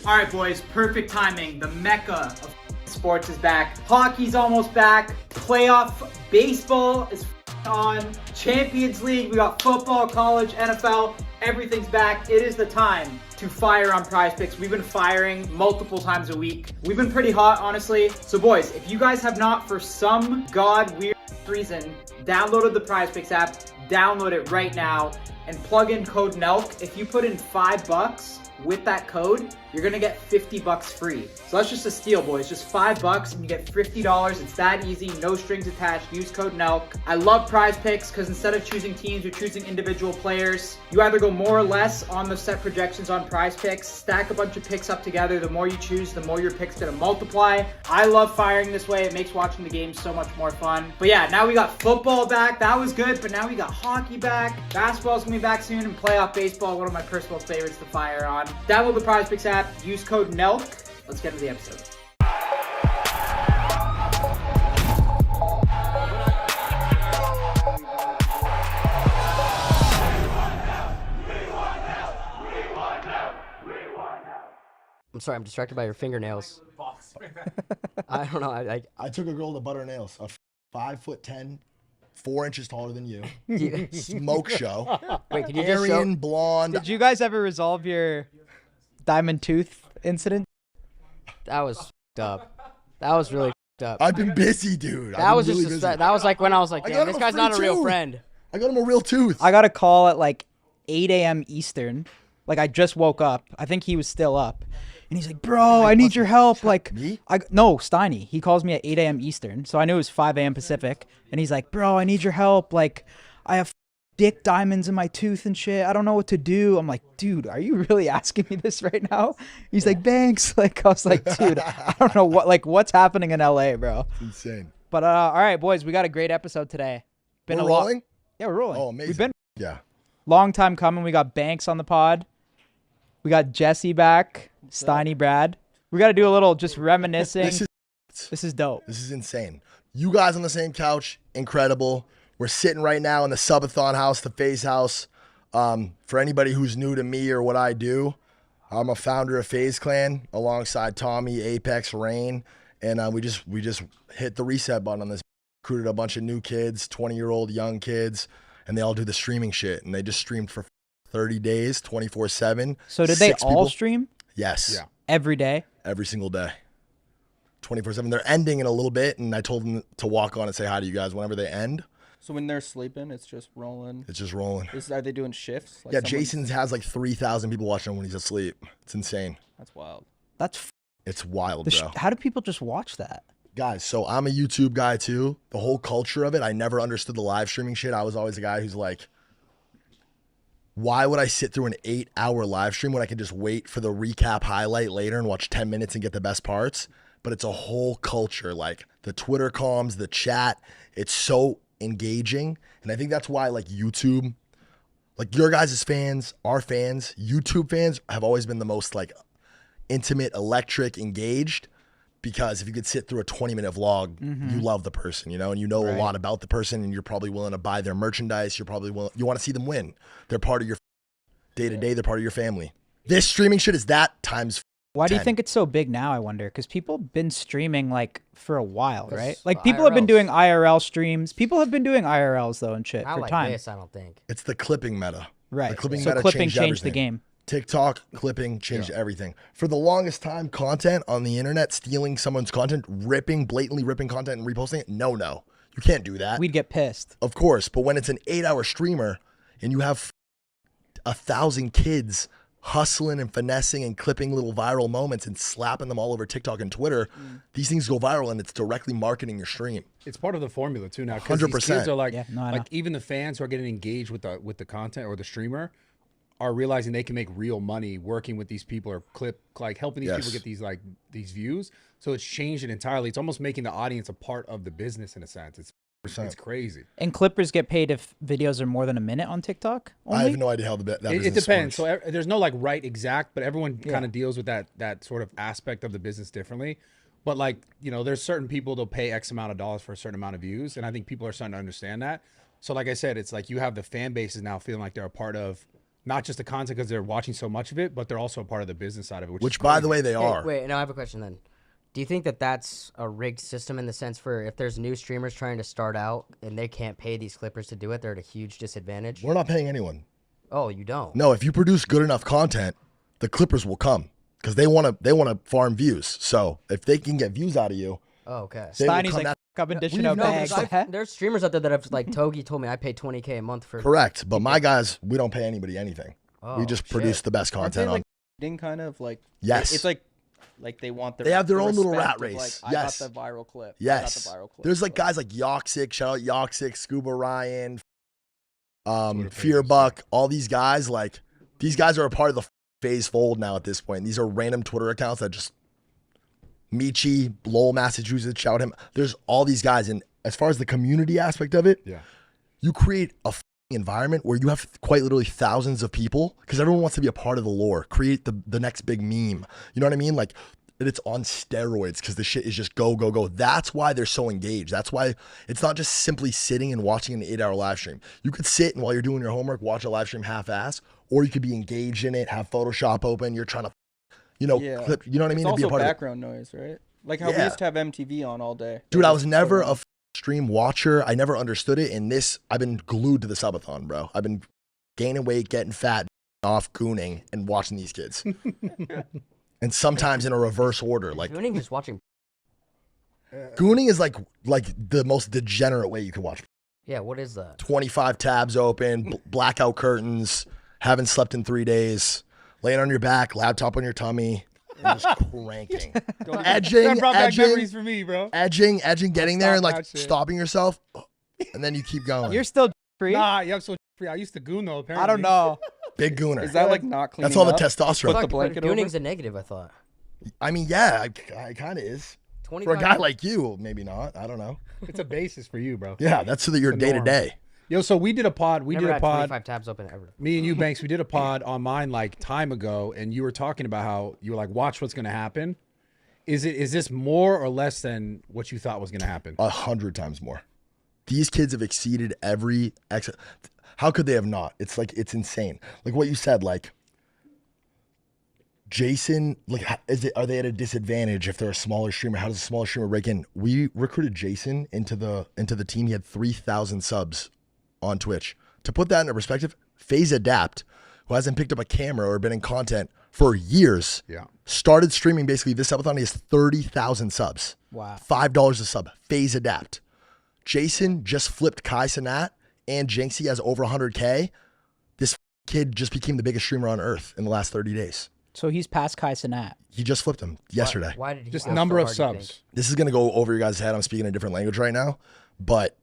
All right, boys, perfect timing. The mecca of sports is back. Hockey's almost back. Playoff baseball is on. Champions League, we got football, college, NFL, everything's back. It is the time to fire on Prize Picks. We've been firing multiple times a week. We've been pretty hot, honestly. So boys, if you guys have not, for some god weird reason, downloaded the Prize Picks app, download it right now and plug in code Nelk. If you put in $5 with that code, you're gonna get $50 free. So that's just a steal, boys. Just $5 and you get $50. It's that easy, no strings attached. Use code Nelk. I love Prize Picks because instead of choosing teams, you're choosing individual players. You either go more or less on the set projections on Prize Picks, stack a bunch of picks up together. The more you choose, the more your pick's gonna multiply. I love firing this way. It makes watching the game so much more fun. But yeah, now we got football back. That was good, but now we got hockey back. Basketball's gonna be back soon, and playoff baseball, one of my personal favorites to fire on. Download the Prize Picks app, use code Nelk. Let's get into the episode. I'm sorry, I'm distracted by your fingernails. I don't know. I took a girl to butter her nails. A 5'10", 4 inches taller than you. Smoke show. Wait, can you just show? Aryan, blonde. Did you guys ever resolve your diamond tooth incident? That was f***ed up. That was really f***ed up. I've been busy, dude. That was really just busy. that was like when I was like, I damn, got this him a guy's free not a real tooth. friend. I got him a real tooth. I got a call at like 8 a.m. Eastern. Like I just woke up. I think he was still up. And he's like, bro, I need your help. Like, me? No, Steiny. He calls me at 8 a.m. Eastern. So I knew it was 5 a.m. Pacific. And he's like, bro, I need your help. Like, I have dick diamonds in my tooth and shit. I don't know what to do. I'm like, dude, are you really asking me this right now? He's like, thanks. Like, I was like, dude, I don't know what's happening in LA, bro. It's insane. But all right, boys, we got a great episode today. We're rolling? Yeah, we're rolling. Oh, amazing. We've been Yeah. long time coming. We got Banks on the pod. We got Jesse back. Steiny Brad. We got to do a little just reminiscing. This is dope. This is insane. You guys on the same couch, incredible. We're sitting right now in the Subathon house, the FaZe house. For anybody who's new to me or what I do, I'm a founder of FaZe Clan alongside Tommy, Apex, Rain, and we just hit the reset button on this. Recruited a bunch of new kids, 20-year-old young kids, and they all do the streaming shit. And they just streamed for 30 days, 24/7. So did they all stream? Yes. Yeah. Every day? Every single day. 24/7. They're ending in a little bit, and I told them to walk on and say hi to you guys whenever they end. So when they're sleeping, it's just rolling. It's just rolling. Are they doing shifts? Like Yeah, Jason has like 3,000 people watching him when he's asleep. It's insane. That's wild. That's It's wild, bro. how do people just watch that? Guys, so I'm a YouTube guy too. The whole culture of it, I never understood the live streaming shit. I was always a guy who's like, why would I sit through an 8-hour live stream when I could just wait for the recap highlight later and watch 10 minutes and get the best parts? But it's a whole culture, like the Twitter comms, the chat. It's so engaging. And I think that's why like YouTube, like your guys' fans, our fans, YouTube fans have always been the most like intimate, electric, engaged. Because if you could sit through a 20-minute vlog, you love the person, you know, and you know a lot about the person, and you're probably willing to buy their merchandise. You're probably willing, you want to see them win. They're part of your day-to-day. They're part of your family. This streaming shit is that times Why do you 10. think it's so big now, I wonder? Because people have been streaming like for a while, right? Like people have been doing IRL streams. People have been doing IRLs though and shit Not for like time. this, I don't think. It's the clipping meta. Right. The clipping So meta clipping changed the everything. game. TikTok, clipping, changed everything. For the longest time, content on the internet, stealing someone's content, blatantly ripping content and reposting it, no. You can't do that. We'd get pissed. Of course, but when it's an 8-hour streamer and you have 1,000 kids hustling and finessing and clipping little viral moments and slapping them all over TikTok and Twitter, these things go viral and it's directly marketing your stream. It's part of the formula too now. 'Cause 100%. these kids are like, Yeah, no, I know. like even the fans who are getting engaged with the content or the streamer are realizing they can make real money working with these people or helping these people get these views. So it's changed it entirely. It's almost making the audience a part of the business in a sense. It's crazy. And clippers get paid if videos are more than a minute on TikTok? Only? I have no idea how that It business depends. works. So there's no like right exact, but everyone kind of deals with that sort of aspect of the business differently. But like, you know, there's certain people they'll pay X amount of dollars for a certain amount of views. And I think people are starting to understand that. So like I said, it's like you have the fan bases now feeling like they're a part of not just the content because they're watching so much of it, but they're also a part of the business side of it. Which by the way, they Hey, are. wait, now I have a question then. Do you think that that's a rigged system in the sense for if there's new streamers trying to start out and they can't pay these clippers to do it, they're at a huge disadvantage? We're not paying anyone. Oh, you don't? No, if you produce good enough content, the clippers will come because they want to farm views. So if they can get views out of you, Oh, okay. they will Steiny's come like, at- I've been dishing we've out known bags. this There's streamers out there that have like Togi told me I pay 20K a month for. correct. But my guys, we don't pay anybody anything. Oh, We just shit. produce the best Aren't they content on. like ding kind of like? Yes. It's like they want their. They have their the own little respect rat of, race. Like, Yes. I got the viral clip. Yes. I got the viral clip. There's like So- guys like Yoxic, shout out Yoxic, Scuba Ryan, Twitter Fearbuck, all these guys. Like these guys are a part of the FaZe fold now at this point. These are random Twitter accounts that just Michi, Lowell, Massachusetts, shout him. There's all these guys, and as far as the community aspect of it, Yeah. you create a environment where you have quite literally thousands of people because everyone wants to be a part of the lore. Create the next big meme. You know what I mean? Like it's on steroids because the shit is just go, go, go. That's why they're so engaged. That's why it's not just simply sitting and watching an 8-hour live stream. You could sit and while you're doing your homework, watch a live stream half-ass, or you could be engaged in it, have Photoshop open. You're trying to, Yeah. clip. You know what I mean? It's To be a also part of it. background noise, right? Like how we Yeah. used to have MTV on all day. Dude, They I just was never put it a stream watcher. I never understood it. And this, I've been glued to the subathon, bro. I've been gaining weight, getting fat, off gooning, and watching these kids. And sometimes in a reverse order. Like Gooning just watching. gooning is like the most degenerate way you can watch. Yeah, what is that? 25 tabs open, blackout curtains, haven't slept in 3 days, laying on your back, laptop on your tummy, and just cranking. edging, That brought back edging, memories for me, bro. edging, getting there and Stop like that shit. stopping yourself, and then you keep going. You're still free? Nah, yeah, I'm so free. I used to goon though. Apparently, I don't know. Big gooner. Is that like not cleaning That's all the up? testosterone. Put the blanket over? Gooning's a negative, I thought. I mean, yeah, I kind of is. 25 For a guy like you, maybe not. I don't know. It's a basis for you, bro. Yeah, that's so that you're The day to norm. day. Yo, so we did a pod. We Never did a had pod. 25 tabs open ever. Me and you, Banks, we did a pod on mine like time ago, and you were talking about how you were like, watch what's gonna happen. Is this more or less than what you thought was gonna happen? 100 times more. These kids have exceeded every how could they have not? It's like it's insane. Like what you said, like Jason, like are they at a disadvantage if they're a smaller streamer? How does a smaller streamer break in? We recruited Jason into the team. He had 3,000 subs on Twitch. To put that into perspective, FaZe Adapt, who hasn't picked up a camera or been in content for years, Yeah. started streaming basically this subathon. He has 30,000 subs. Wow. $5 a sub. FaZe Adapt. Jason just flipped Cenat and Jinxie has over 100K. This kid just became the biggest streamer on earth in the last 30 days. So he's past Cenat. He just flipped him yesterday. Why did he Just go number so of hard, do you think? subs. This is going to go over your guys' head. I'm speaking a different language right now. But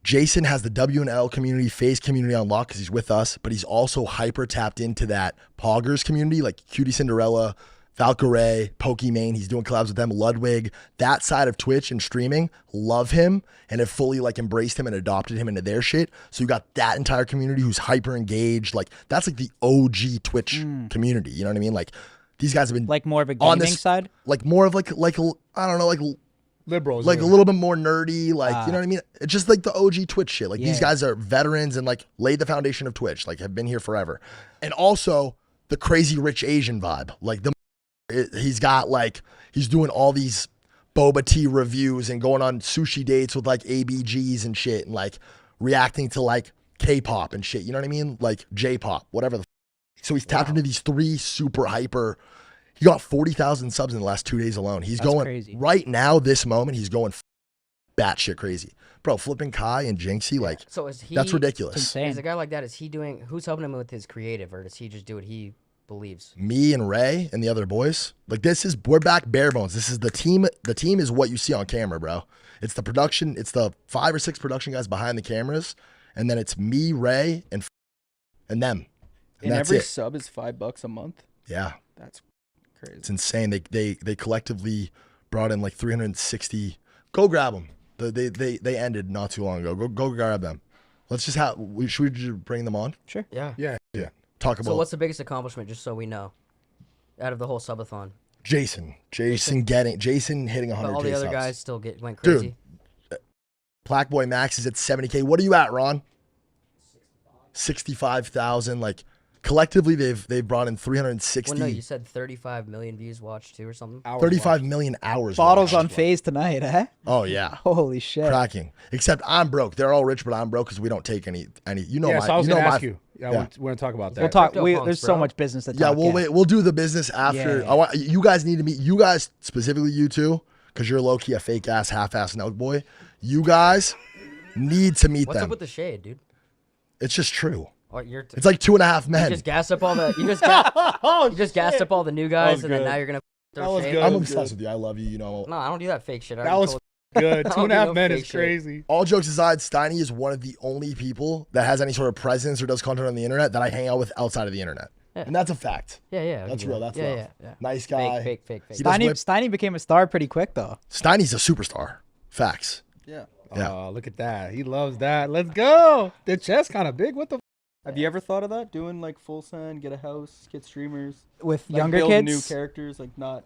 Jason has the W and L community, FaZe community on lock because he's with us. But he's also hyper tapped into that Poggers community, like Cutie Cinderella, Valkyrie, Pokimane. He's doing collabs with them, Ludwig. That side of Twitch and streaming, love him and have fully like embraced him and adopted him into their shit. So you got that entire community who's hyper engaged. Like that's like the OG Twitch community. You know what I mean? Like these guys have been Like more of a on gaming this side? like more of like I don't know, Liberals. like a yeah. little bit more nerdy, like you know what I mean? It's just like the OG Twitch shit. Like these Yeah. guys are veterans and like laid the foundation of Twitch, like have been here forever. And also the crazy rich Asian vibe. Like he's got like he's doing all these boba tea reviews and going on sushi dates with like ABGs and shit and like reacting to like K-pop and shit. You know what I mean? Like J-pop, whatever the so he's tapped into these 3 super hyper. He got 40,000 subs in the last 2 days alone. He's That's going crazy. right now, this moment, he's going batshit crazy. Bro, flipping Kai and Jinxie, like, So is he? that's It's ridiculous. insane. Is a guy like that? Is he doing? Who's helping him with his creative, or does he just do what he believes? Me and Ray and the other boys, like, we're back bare bones. This is the team. The team is what you see on camera, bro. It's the production. It's the 5 or 6 production guys behind the cameras. And then it's me, Ray, and them. And And that's every it. sub is $5 a month. Yeah. That's crazy. It's insane. They collectively brought in like 360. Go grab them. They ended not too long ago. Go grab them. Let's just should we just bring them on? Sure. Yeah. Yeah. Talk about So what's the biggest accomplishment, just so we know, out of the whole subathon? Jason hitting 100K But all the other subs. guys still went Dude. crazy. Black Boy Max is at 70K. What are you at, Ron? 65,000. Like collectively, they've brought in 360. Well, no, you said 35 million views watched too or something. 35 million hours. Bottles watched. on FaZe tonight, eh? Oh yeah. Holy shit. Cracking. Except I'm broke. They're all rich, but I'm broke because we don't take any. You know Yeah, my. so I was you know gonna my. ask you. Yeah, yeah. we're gonna talk about that. We'll talk. Crypto There's punks, so bro. much business to talk. Yeah, we'll wait. We'll do the business after. Yeah. You guys need to meet. You guys specifically, you two, because you're low key a fake ass, half ass Nelk boy. You guys need to meet What's them. up with the shade, dude? It's just true. Oh, It's like 2.5 men. You just gassed up all the. You just gassed up all the new guys, and then now you're gonna throw shade. I'm obsessed with you. I love you. You know. No, I don't do that fake shit. That was good. I Two don't and do a half no men fake is shit. crazy. All jokes aside, Steiny is one of the only people that has any sort of presence or does content on the internet that I hang out with outside of the internet. Yeah. And that's a fact. Yeah. That's real. That's yeah, love. yeah. Nice guy. Fake. He does whip- Steiny became a star pretty quick though. Steiny's a superstar. Facts. Yeah. Yeah. Oh, look at that. He loves that. Let's go. The chest kind of big. What the? Have you ever thought of that? Doing like full send, get a house, get streamers, With like, younger build kids. new characters, like not.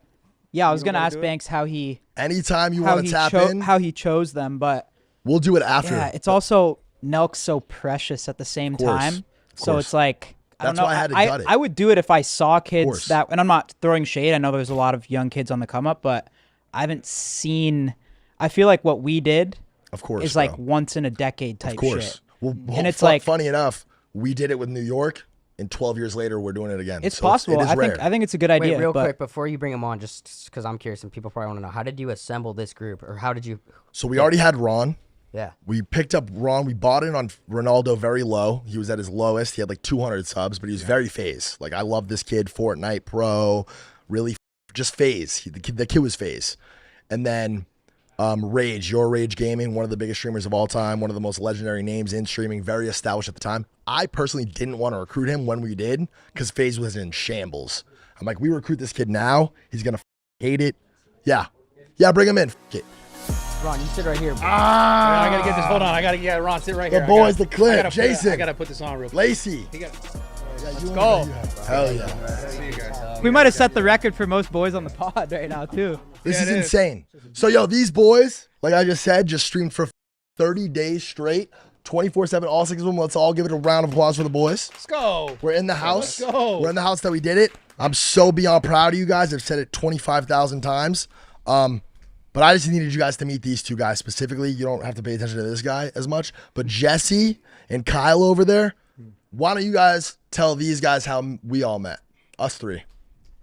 Yeah, I was You gonna wanna ask do it? Banks how he Anytime you want to tap in, how he chose them, but we'll do it after. yeah, it's also Nelk's so precious at the same course. time. So course. it's like I don't That's know. why I had to gut it. I would do it if I saw kids course. that, and I'm not throwing shade. I know there's a lot of young kids on the come up, but I haven't seen. I feel like what we did Of course. is bro. like once in a decade type Of course. shit. Well, And it's like- funny enough, we did it with New York, and 12 years later, we're doing it again. It's So possible. It is rare. I think it's a good idea. Wait, real but quick before you bring him on, just because I'm curious and people probably want to know, how did you assemble this group, or how did you? So we already had Ron. Yeah. We picked up Ron. We bought it on Ronaldo very low. He was at his lowest. He had like 200 subs, but he was very FaZe. Like, I love this kid, Fortnite pro, really just FaZe. The kid was FaZe. And then Rage, Yourage Gaming, one of the biggest streamers of all time, one of the most legendary names in streaming, very established at the time. I personally didn't want to recruit him when we did because FaZe was in shambles. I'm like, we recruit this kid now, he's going to hate it. Yeah, bring him in. F it. Ron, you sit right here. Bro. I gotta get this. Hold on. Ron, sit right here. The boys, the I clip. gotta Jason. I gotta put this on real quick. Lacey. Let's go. Hell yeah. See you guys. we might have set the record for most boys on the pod right now too. This Yeah, is it is. insane. So, yo, these boys, like I just said, just streamed for 30 days straight, 24/7, all six of them. Let's all give it a round of applause for the boys. Let's go. We're in the house. Let's go. We're in the house that we did it. I'm so beyond proud of you guys. I've said it 25,000 times. But I just needed you guys to meet these two guys specifically. You don't have to pay attention to this guy as much. But Jesse and Kyle over there, why don't you guys tell these guys how we all met? Us three.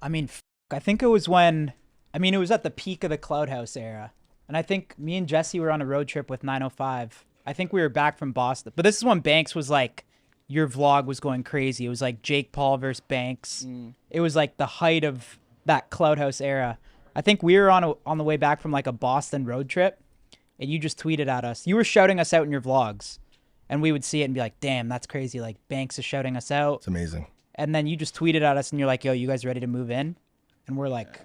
I mean, I think it was when, it was at the peak of the Clout House era. And I think me and Jesse were on a road trip with 905. I think we were back from Boston. But this is when Banks was like, your vlog was going crazy. It was like Jake Paul versus Banks. It was like the height of that Clout House era. I think we were on the way back from like a Boston road trip. And you just tweeted at us. You were shouting us out in your vlogs. And we would see it and be like, damn, that's crazy. Like, Banks is shouting us out. It's amazing. And then you just tweeted at us and you're like, yo, you guys ready to move in? And we're like,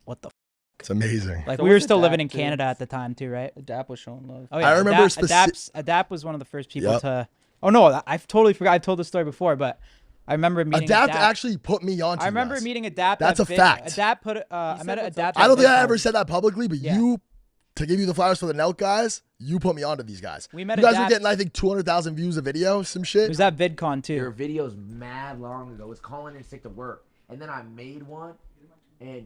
what the f-? It's amazing. Like, So we were was still living Adap, in too. Canada at the time too, right? Adap was showing love. Oh yeah. I remember Adap was one of the first people Yep. to. Oh no, I've totally forgot. I've told this story before, but I remember meeting Adapt Adap. actually put me on to I remember you guys. meeting Adapt. That's at a fact. Adapt put. I met what's Adapt. up. I don't think I VidCon. ever said that publicly, but Yeah. you, to give you the flowers for the Nelk guys, you put me onto these guys. We met You guys were Adapt- getting, I think, 200,000 views a video, some shit. It was at VidCon too. Your video's mad long ago. It's calling in sick to work, and then I made one, and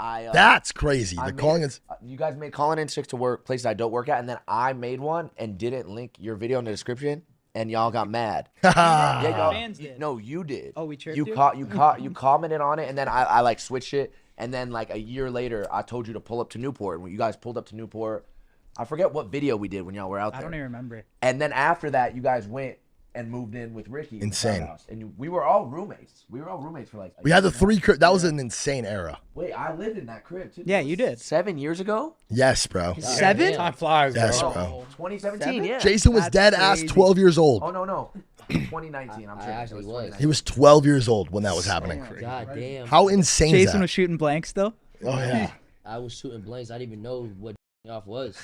I That's crazy. I The made calling it- is you guys made calling in sick to work places I don't work at, and then I made one and didn't link your video in the description, and y'all got mad. Yeah, y'all. fans did. No, you did. Oh, we chirped you. you? You commented on it, and then I like switched it, and then like a year later, I told you to pull up to Newport, and when you guys pulled up to Newport, I forget what video we did when y'all were out there. I don't even remember. And then after that, you guys went and moved in with Ricky. in the Insane. house. And we were all roommates. We were all roommates for like. a we had the year and a 3 half. crib. That was an insane era. Wait, I lived in that crib too. Yeah, you did. 7 years ago. Yes, bro. 7? Time flies, Yes, bro. bro. 2017. Yeah. Jason was That's dead ass crazy. 12 years old. Oh no. 2019. I'm I sure. actually was. He was 12 years old when that was happening. God damn. How insane is Jason that? was shooting blanks still. Oh, yeah. I was shooting blanks. I didn't even know what off was.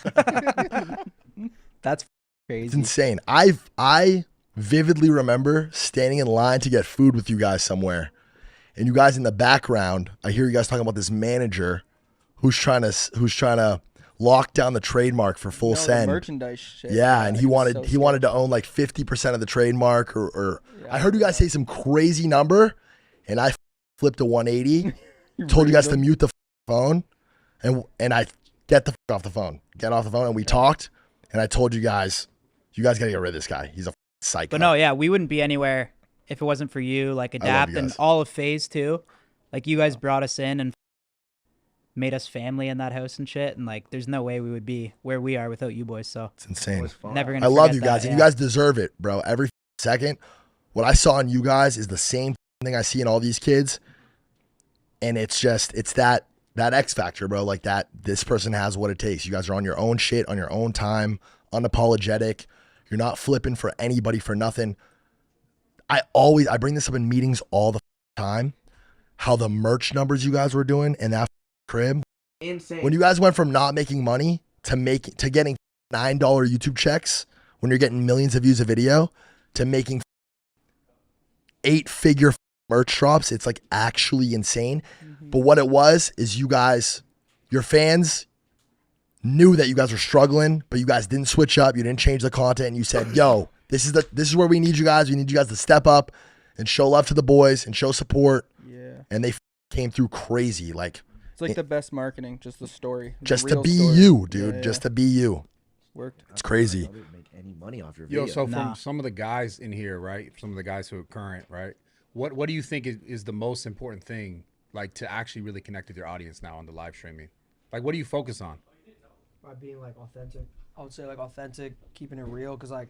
That's It's crazy. insane. I vividly remember standing in line to get food with you guys somewhere. And you guys in the background, I hear you guys talking about this manager who's trying to locked down the trademark for Full No, the Send. merchandise shit. Yeah, and he wanted so he wanted to own like 50% of the trademark, or Yeah, I heard you guys say some crazy number, and I flipped a 180. Told you guys to mute the phone, and I get the off the phone, get off the phone, and we talked, and I told you guys gotta get rid of this guy. He's a psycho. But no, yeah, we wouldn't be anywhere if it wasn't for you, like Adapt you and guys. all of FaZe too. Like you guys brought us in and made us family in that house and shit, and like there's no way we would be where we are without you boys. So It's insane. never gonna. I love forget you guys, that, and you guys deserve it, bro. Every second, what I saw in you guys is the same thing I see in all these kids, and it's that X factor, bro. Like that, this person has what it takes. You guys are on your own shit, on your own time, unapologetic. You're not flipping for anybody for nothing. I bring this up in meetings all the time. How the merch numbers you guys were doing in that crib. Insane. When you guys went from not making money to getting $9 YouTube checks, when you're getting millions of views a video, to making 8-figure merch drops, it's like actually insane. But what it was is you guys, your fans knew that you guys were struggling, but you guys didn't switch up. You didn't change the content. And you said, yo, this is where we need you guys. We need you guys to step up and show love to the boys and show support. Yeah. And they came through crazy. Like, It's like the best marketing, just the story. the just to real be story. you, dude. Yeah, Just yeah. to be you. Worked. It's crazy. I didn't make any money off your Yo, video. so Nah. from some of the guys in here, right? Some of the guys who are current, right? What do you think is the most important thing, like, to actually really connect with your audience now on the live streaming? Like, what do you focus on? By being like authentic. I would say like authentic, keeping it real, because like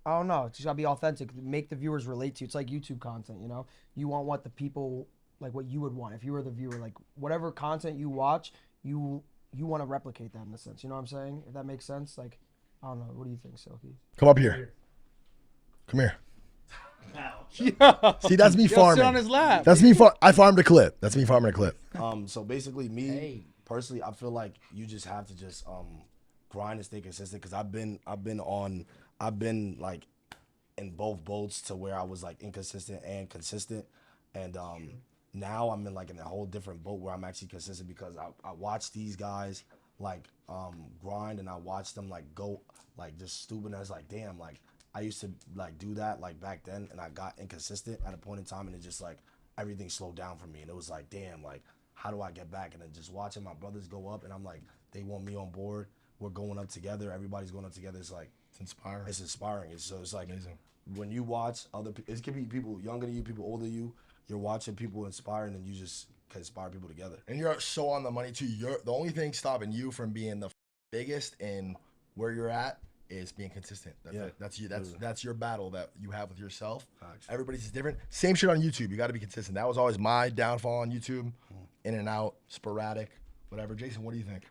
I don't know, it's just gotta be authentic, make the viewers relate to you. It's like YouTube content, you know. You want what the people like, what you would want if you were the viewer. Like whatever content you watch, you want to replicate that in a sense. You know what I'm saying? If that makes sense. Like I don't know. What do you think, Sophie? Come up here. Come here. Yeah. See, that's me Yo, sit farming. on his lap. That's me. I farmed a clip. That's me farming a clip. So basically, me personally, I feel like you just have to just grind and stay consistent. Cause I've been like in both boats to where I was like inconsistent and consistent, and now I'm in a whole different boat where I'm actually consistent because I watch these guys like grind, and I watch them like go like just stupid. And I was like, damn, like I used to like do that like back then, and I got inconsistent at a point in time, and it just like everything slowed down for me, and it was like, damn, like how do I get back? And then just watching my brothers go up, and I'm like, they want me on board. We're going up together. Everybody's going up together. It's like It's inspiring. it's inspiring. It's like amazing. when you watch other people, it could be people younger than you, people older than you. You're watching people inspiring, and you just can inspire people together. And you're so on the money too. You're the only thing stopping you from being the biggest and where you're at is being consistent. That's Yeah. it. That's you. That's your battle that you have with yourself. Facts. Everybody's is different. Same shit on YouTube. You got to be consistent. That was always my downfall on YouTube. In and out, sporadic, whatever. Jason, what do you think?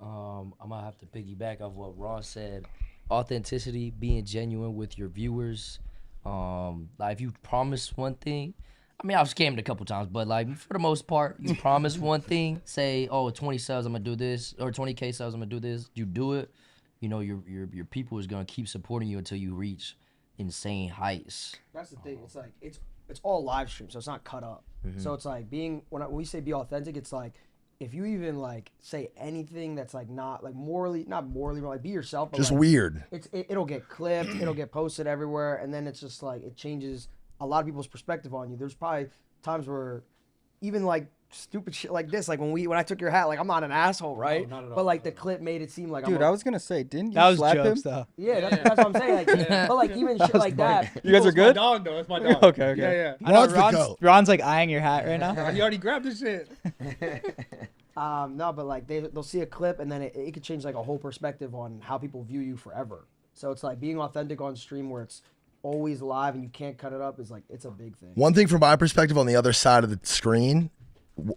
I'm gonna have to piggyback off what Ross said. Authenticity, being genuine with your viewers. Like if you promise one thing, I mean I've scammed a couple times, but like for the most part, you promise one thing, say, oh, 20 subs I'm gonna do this, or 20K subs I'm gonna do this. You do it, you know your people is gonna keep supporting you until you reach insane heights. That's the thing. It's like it's all live stream, so it's not cut up. So it's like being when we say be authentic, it's like if you even like say anything that's like not like not morally wrong, like be yourself. But Just like, weird. It'll get clipped, it'll get posted everywhere, and then it's just like it changes a lot of people's perspective on you. There's probably times where even like stupid shit like this, like when I took your hat, like I'm not an asshole, right? not at all, but like the clip made it seem like Dude, I'm I was gonna say, didn't you that was slap jokes him? though. yeah, that's what I'm saying. Like, but like even shit like that. You guys are It's my good? dog, though. It's my dog. Okay, okay. Yeah, I know Ron's the goat. Ron's like eyeing your hat right now. He already grabbed this shit. No, but like they'll see a clip and then it could change like a whole perspective on how people view you forever. So it's like being authentic on stream where it's always live and you can't cut it up is like it's a big thing. One thing from my perspective on the other side of the screen,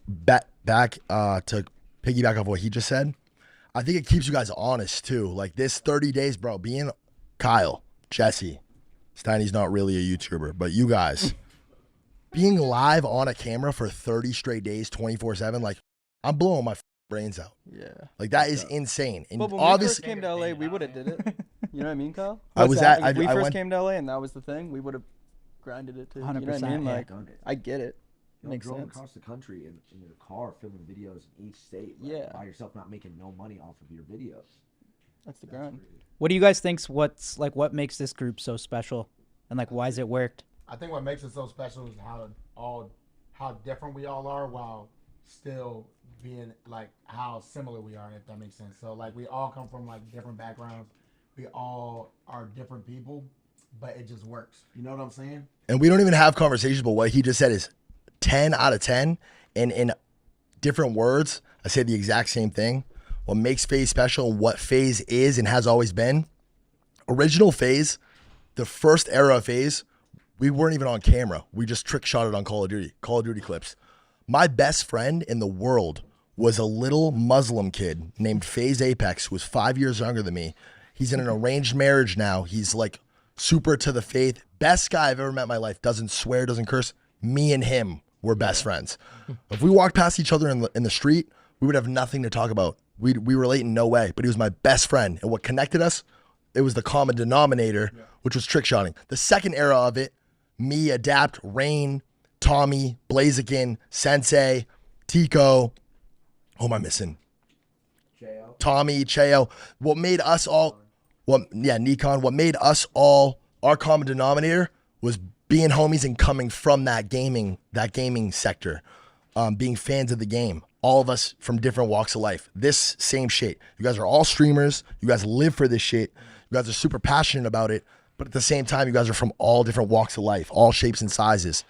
back to piggyback off what he just said, I think it keeps you guys honest too. Like this 30 days, bro, being Kyle, Jesse, Steiny's not really a YouTuber, but you guys being live on a camera for 30 straight days, 24/7, like I'm blowing my brains out. Yeah. Like that is insane. And But when we first obviously, came to LA, we would have did it. You know what I mean, Kyle? I was at. If we I first went. came to LA and that was the thing, we would have grinded it too. You know what I 100%, mean? yeah. Like, I get it. Y'all Makes drove sense. across the country in your car filming videos in each state. Like, Yeah. By yourself, not making no money off of your videos. That's the grind. What do you guys think's what makes this group so special, and like why has it worked? I think what makes it so special is how different we all are while still being like how similar we are, if that makes sense. So like we all come from like different backgrounds. We all are different people, but it just works. You know what I'm saying? And we don't even have conversations, but what he just said is 10 out of 10. And in different words, I say the exact same thing. What makes FaZe special and what FaZe is and has always been. Original FaZe, the first era of FaZe, we weren't even on camera. We just trick shotted on Call of Duty clips. My best friend in the world was a little Muslim kid named FaZe Apex, who was 5 years younger than me. He's in an arranged marriage now. He's like super to the faith. Best guy I've ever met in my life. Doesn't swear, doesn't curse. Me and him were best friends. If we walked past each other in the street, we would have nothing to talk about. We relate in no way, but he was my best friend. And what connected us, it was the common denominator, which was trick shotting. The second era of it, me, Adapt, Rain, Tommy, Blaziken, Sensei, Tico. Who am I missing? Cheo. Tommy, Cheo. What made us all, Nikon. What made us all, our common denominator was being homies and coming from that gaming sector, being fans of the game. All of us from different walks of life. This same shit. You guys are all streamers. You guys live for this shit. You guys are super passionate about it. But at the same time, you guys are from all different walks of life, all shapes and sizes.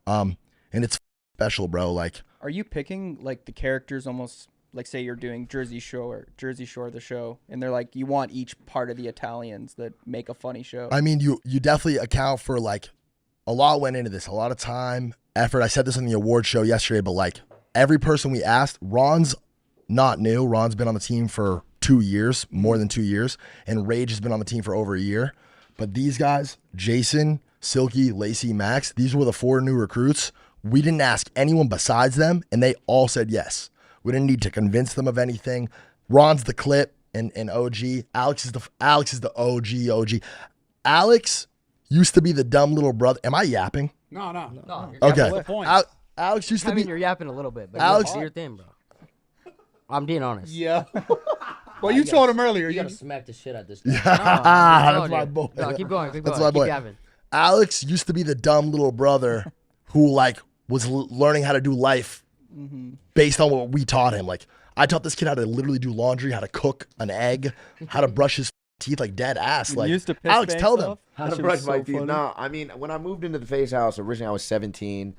And it's special, bro. Like, are you picking like the characters almost like say you're doing Jersey Shore the show, and they're like you want each part of the Italians that make a funny show? I mean, you definitely account for like a lot went into this, a lot of time, effort. I said this on the award show yesterday, but like every person we asked, Ron's not new. Ron's been on the team for 2 years, more than 2 years, and Rage has been on the team for over a year. But these guys, Jason, Silky, Lacey, Max, these were the 4 new recruits. We didn't ask anyone besides them, and they all said yes. We didn't need to convince them of anything. Ron's the clip and OG. Alex is the OG. Alex used to be the dumb little brother. Am I yapping? No. Okay. That's the point. Alex used to I be. mean, you're yapping a little bit, but Alex- do your thing, bro. I'm being honest. Yeah. Well, you told him earlier. You You gotta smack the shit out this guy. That's my boy. No, keep going. That's my boy. Keep yapping. Alex used to be the dumb little brother who like was learning how to do life based on what we taught him. Like I taught this kid how to literally do laundry, how to cook an egg, how to brush his teeth like dead ass. Like used to piss Alex, banks tell them. off? How That to shit brush was my so teeth? funny. No, I mean, when I moved into the FaZe house, originally I was 17.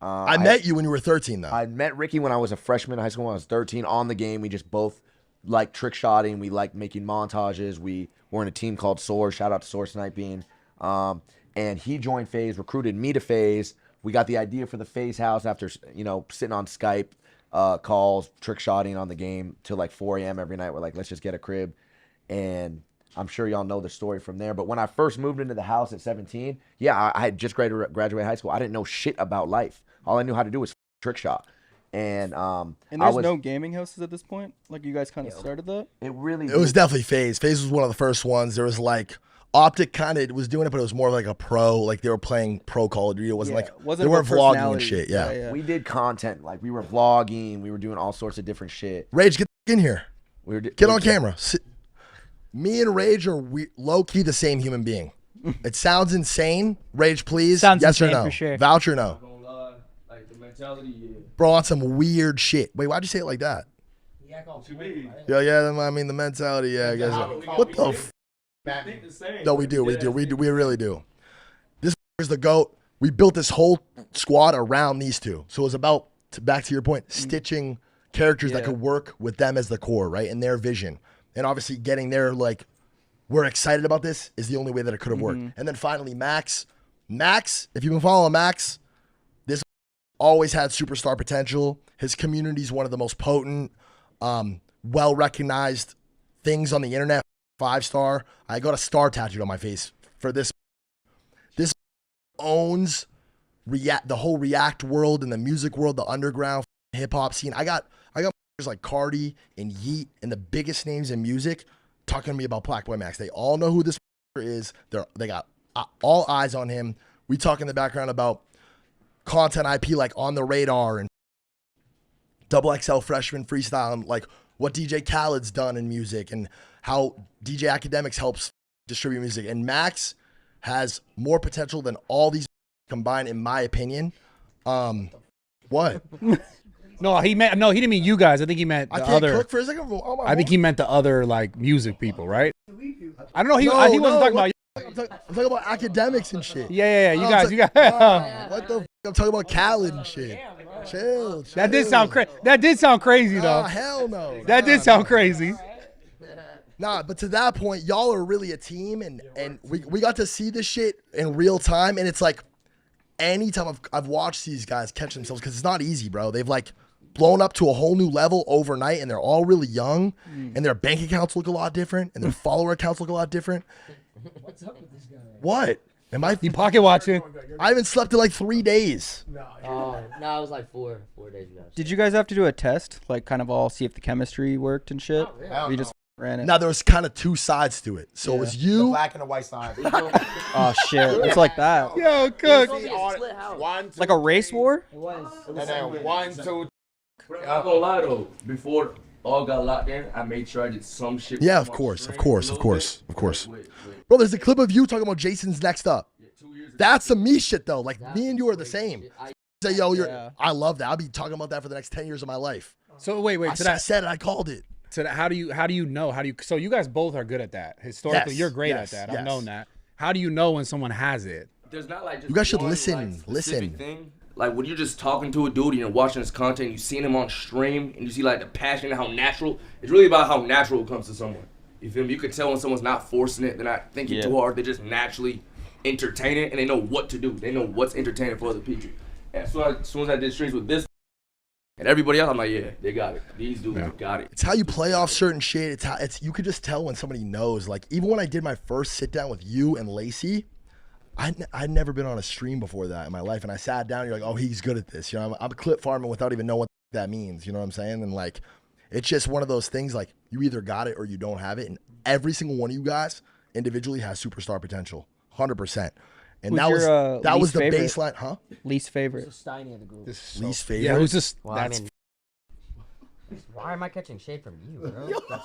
I met you when you were 13 though. I met Ricky when I was a freshman in high school when I was 13 on the game. We just both like trick shotting. We like making montages. We were in a team called Soar. Shout out to Soar Sniping. And he joined FaZe, recruited me to FaZe. We got the idea for the FaZe house after, sitting on Skype calls, trick shotting on the game till like 4 a.m. every night. We're like, let's just get a crib. And I'm sure y'all know the story from there. But when I first moved into the house at 17, I had just graduated high school. I didn't know shit about life. All I knew how to do was trick shot. And there's no gaming houses at this point. Like you guys kind of started that. It really. It was definitely FaZe. FaZe was one of the first ones. There was like Optic kind of was doing it, but it was more like a pro. Like they were playing pro Call of Duty. It wasn't like they weren't vlogging and shit. Yeah. We did content. Like we were vlogging. We were doing all sorts of different shit. Rage, get in here. Get on Okay. camera. Me and Rage are low key the same human being. It sounds insane. Rage, please. Sounds yes or insane no? for sure. Vouch or no? Like the mentality, Bro, on some weird shit. Wait, why'd you say it like that? Yeah. I mean the mentality. Yeah, I guess. What the? No, we do. We really do. This is the GOAT. We built this whole squad around these two. So it was about, back to your point, stitching characters that could work with them as the core, right? And their vision. And obviously getting their, like, we're excited about this is the only way that it could have worked. And then finally, Max. Max, if you've been following Max, this always had superstar potential. His community is one of the most potent, well-recognized things on the internet. 5-star. I got a star tattooed on my face for this. This owns the whole React world and the music world, the underground hip hop scene. I got like Cardi and Yeet and the biggest names in music talking to me about Black Boy Max. They all know who this is. They got all eyes on him. We talk in the background about content IP like On the Radar and Double XL Freshman Freestyle and like what DJ Khaled's done in music and how DJ Academics helps distribute music. And Max has more potential than all these combined, in my opinion. What? No, he didn't mean you guys. I think he meant the I can't other. cook for a second. Oh, I think he meant the other like music people, right? I don't know. He wasn't talking about. I'm talking about academics and shit. Yeah. You guys. What the? I'm talking about Khaled and shit. Chill. That did sound crazy. That did sound crazy though. Oh hell no. That did sound crazy. Nah, but to that point, y'all are really a team, and we got to see this shit in real time, and it's like anytime I've watched these guys catch themselves, because it's not easy, bro. They've like blown up to a whole new level overnight, and they're all really young, and their bank accounts look a lot different, and their follower accounts look a lot different. What's up with this guy? What? Am I? You pocket watching? I haven't slept in like 3 days. No, it was like four days ago. Did you guys have to do a test, like kind of all see if the chemistry worked and shit? Or you just ran it? Now there was kind of 2 sides to it. So it was The you. black and the white side. Oh shit! It's like that. Yo, cook. One, two, Like a race war? It was. and then 1, 2. I'm not gonna lie though, before all got locked in, I made sure I did some shit. Yeah, with of my course, stream of course, a of little course, bit. of course. Wait. Bro, there's a clip of you talking about Jason's next up. 2 years ago. That's some me shit though. Like me and you are the same. I Say, yo, Yeah. I love that. I'll be talking about that for the next 10 years of my life. So wait. I To that, said it. I called it. to that, how do you know? So you guys both are good at that. Historically, Yes, you're great yes, at that. yes. I've known that. How do you know when someone has it? There's not like just You guys should one, listen, like, listen. specific thing. Like when you're just talking to a dude and you're watching his content, and you seeing him on stream, and you see like the passion and how natural. It's really about how natural it comes to someone. You feel me? You could tell when someone's not forcing it, they're not thinking too hard. They're just naturally entertaining, and they know what to do. They know what's entertaining for other people. And as soon as I did streams with this and everybody else, I'm like, yeah, they got it. These dudes got it. It's how you play off certain shit. It's you could just tell when somebody knows. Like even when I did my first sit down with you and Lacey, I'd never been on a stream before that in my life, and I sat down. And you're like, oh, he's good at this. You know, I'm clip farming without even knowing what that means. You know what I'm saying? And like, it's just one of those things. Like you either got it or you don't have it, and every single one of you guys individually has superstar potential, 100%. And Who's that your, was the favorite? baseline, huh? Least favorite. It's a Steiny of the group. Least favorite. Yeah, who's just? Well, That's. I mean, why am I catching shade from you, bro? That's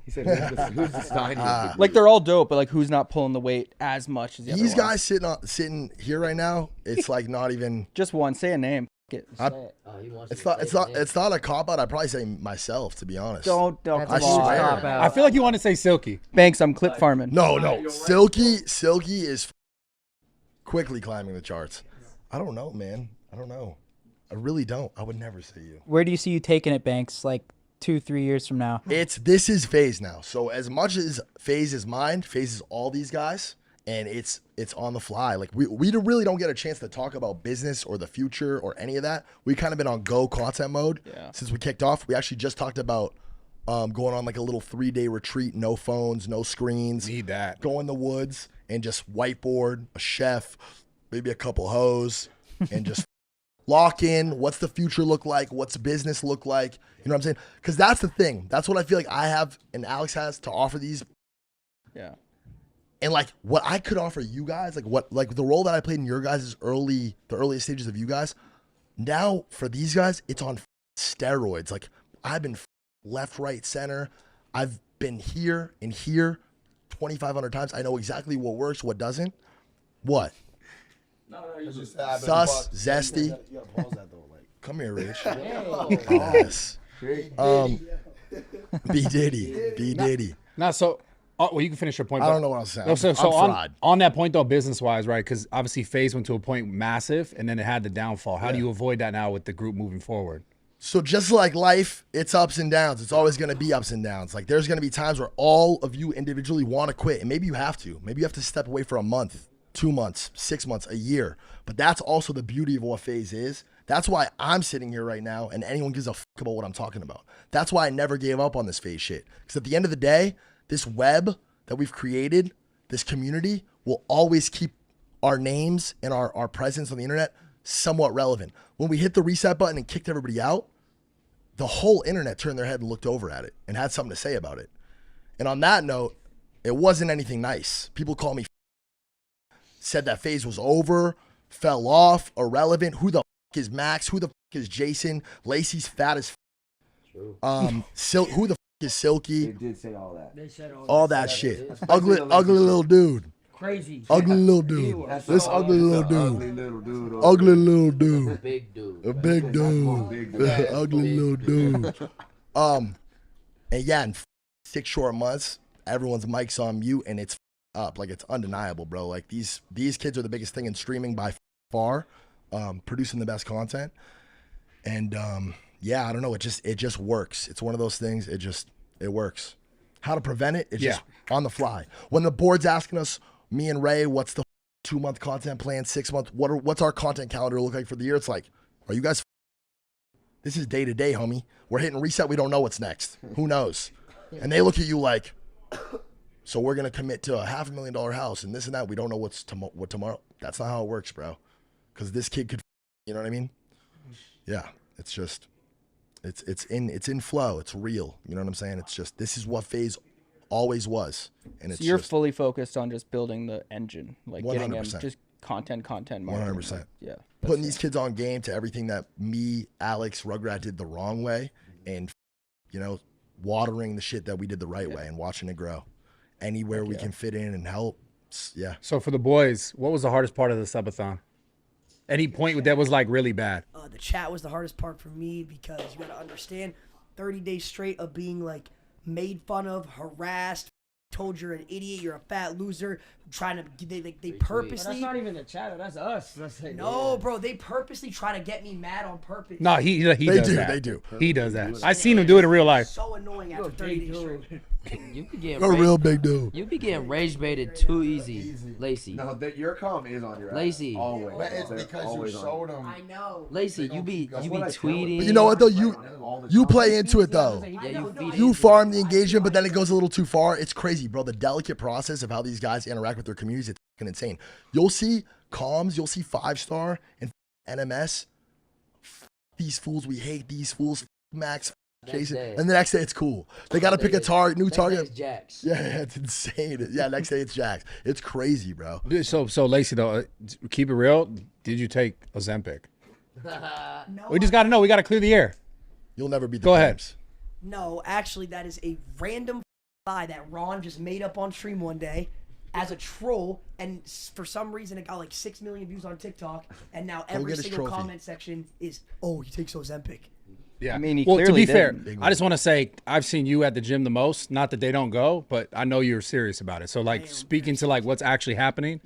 He said, "Who's the Stein?" Like they're all dope, but like who's not pulling the weight as much as the These other guys sitting here right now. It's like not even. ones? Just one. Say a name. F- it. oh, he wants It's not a cop out. I'd probably say myself, to be honest. Don't That's come a I on. swear. cop out. I feel like you want to say Silky. Banks, I'm clip farming. No. Silky is quickly climbing the charts. I don't know, man. I don't know. I really don't. I would never say you. Where do you see you taking it, Banks? Like 2-3 years from now? This is FaZe now. So as much as FaZe is mine, FaZe is all these guys, and it's on the fly. Like we really don't get a chance to talk about business or the future or any of that. We kind of been on go content mode since we kicked off. We actually just talked about going on like a little 3-day retreat, no phones, no screens. Need that. Go in the woods and just whiteboard, a chef, maybe a couple hoes, and just lock in. What's the future look like? What's business look like? You know what I'm saying? Because that's the thing. That's what I feel like I have and Alex has to offer these. Yeah. And like what I could offer you guys, like the role that I played in your guys' the earliest stages of you guys. Now for these guys, it's on steroids. Like I've been left, right, center. I've been here and here 2,500 times. I know exactly what works, what doesn't. What? No, you just Sus, zesty. You gotta pause that though. Like, Come here, Rich. Yes. B Diddy. Not so. Oh, well, you can finish your point. I but- don't know what I was saying. No, so I'm fried. on that point though, business wise, right? Because obviously FaZe went to a point massive, and then it had the downfall. How do you avoid that now with the group moving forward? So just like life, it's ups and downs. It's always going to be ups and downs. Like there's going to be times where all of you individually want to quit, and maybe you have to. Maybe you have to step away for a month, 2 months, 6 months, a year. But that's also the beauty of what FaZe is. That's why I'm sitting here right now, and anyone gives a fuck about what I'm talking about. That's why I never gave up on this FaZe shit. Because at the end of the day, this web that we've created, this community, will always keep our names and our presence on the internet somewhat relevant. When we hit the reset button and kicked everybody out, the whole internet turned their head and looked over at it and had something to say about it. And on that note, it wasn't anything nice. People call me, said that FaZe was over, fell off, irrelevant. Who the is Max? Who the is Jason? Lacey's fat as True. Who the is Silky? They did say all that. They said All that shit. Ugly little dude. Crazy. Ugly little dude. This ugly little dude. Ugly little dude. Big dude. A big dude. Ugly little dude. And yeah, in 6 short months, everyone's mic's on mute and it's up. Like, it's undeniable, bro. Like, these kids are the biggest thing in streaming by far, producing the best content. And yeah, I don't know. It just works. It's one of those things. It works. How to prevent it? It's just on the fly. When the board's asking us, me and Ray, what's the 2-month content plan, 6 month? What's our content calendar look like for the year? It's like, are you guys? This is day to day, homie. We're hitting reset. We don't know what's next. Who knows? And they look at you like, so we're gonna commit to a $500,000 house and this and that. We don't know what tomorrow. That's not how it works, bro. Because this kid could, you know what I mean? Yeah, it's just, it's in flow. It's real. You know what I'm saying? It's just, this is what FaZe always was. And it's So you're just, fully focused on just building the engine, like getting them 100%. just content. Marketing. 100%. Yeah. Putting these kids on game to everything that me, Alex, Rugrat did the wrong way, and watering the shit that we did the right way and watching it grow. Anywhere we can fit in and help. Yeah. So for the boys, what was the hardest part of the subathon? Any point that was like really bad? The chat was the hardest part for me because you got to understand 30 days straight of being like made fun of, harassed, told you're an idiot, you're a fat loser, trying to they purposely. But that's not even the chat. That's us. That's like, no, bro. They purposely try to get me mad on purpose. No, he does that. They do. He does that. I seen him do it in real life. So annoying after 30 days straight. You be getting You're a real big dude. You be getting rage baited too easy, Lacey. No, your calm is on your ass. Lacey. Always. But it's because you showed them. I know. Lacey, you be tweeting. But you know what though? You play into it though. Yeah, You farm the engagement, but then it goes a little too far. It's crazy, bro. The delicate process of how these guys interact with their communities, it's fucking insane. You'll see comms, you'll see 5-star and NMS. These fools, we hate these fools. Max, Jason, and the next day it's cool. They got to pick a new target. Jax. Yeah, it's insane. Yeah, next day it's Jax. It's crazy, bro. So Lacey though, keep it real. Did you take Ozempic? No, We just got to know. We got to clear the air. You'll never be the Go ahead. James. No, actually, that is a random lie that Ron just made up on stream one day as a troll, and for some reason it got like 6 million views on TikTok, and now every get his single trophy. comment section is, oh, he takes Ozempic. Yeah. I mean, he well, to clearly be fair, didn't. I just want to say I've seen you at the gym the most. Not that they don't go, but I know you're serious about it. So like speaking to like what's actually happening,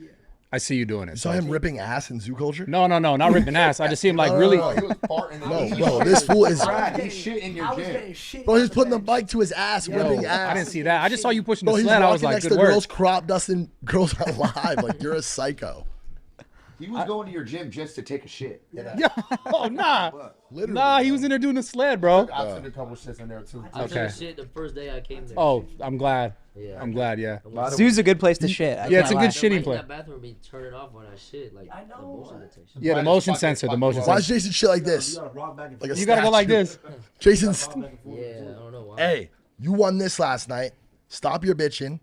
I see you doing it. You saw him ripping ass in zoo culture? No, not ripping ass. I just see him like really. He was farting. No, bro, this fool is. He's shit in your I was gym. getting shit. Bro, he's putting the mic to his ass, whipping ass. I didn't see that. I just saw you pushing Bro, the he's sled. I was walking like, next good to work. girls, crop dusting girls alive. Like, you're a psycho. He was going to your gym just to take a shit. Yeah. Oh nah. Literally. Nah, he was in there doing the sled, bro. I took a couple shits in there too. I Okay. took shit the first day I came there. Oh, I'm glad. Yeah. I'm glad. Yeah. Zoo's a good place to shit. Yeah, it's a good The shitting mic in place. that bathroom be turn it off when I shit. Like I know. the motion detection. Yeah, the motion sensor. The motion Why is sensor. Jason shit like this? Like a You gotta go like statue. this. Jason's. Yeah, I don't know why. Hey, you won this last night. Stop your bitching.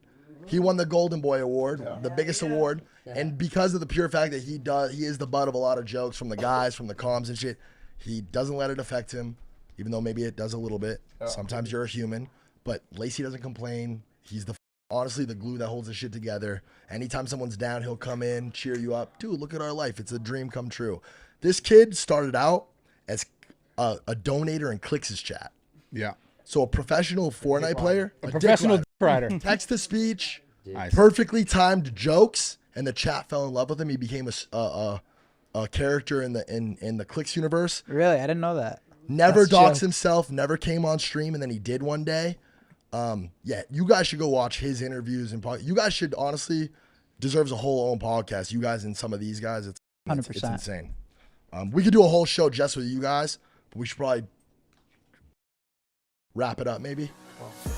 He won the Golden Boy Award, the biggest award, and because of the pure fact that he is the butt of a lot of jokes from the guys, from the comms and shit. He doesn't let it affect him, even though maybe it does a little bit. Sometimes you're a human, but Lacey doesn't complain. He's honestly the glue that holds the shit together. Anytime someone's down, he'll come in, cheer you up. Dude, look at our life. It's a dream come true. This kid started out as a donator in Clix's chat. Yeah. So a professional Fortnite player, A professional dick rider. text to speech, Nice. perfectly timed jokes, and the chat fell in love with him. He became a character in the Clix universe. Really, I didn't know that. Never That's doxed chill. himself. Never came on stream, and then he did one day. Yeah, you guys should go watch his interviews and you guys should honestly deserves a whole own podcast. You guys and some of these guys, it's 100%. insane. We could do a whole show just with you guys, but we should probably wrap it up maybe.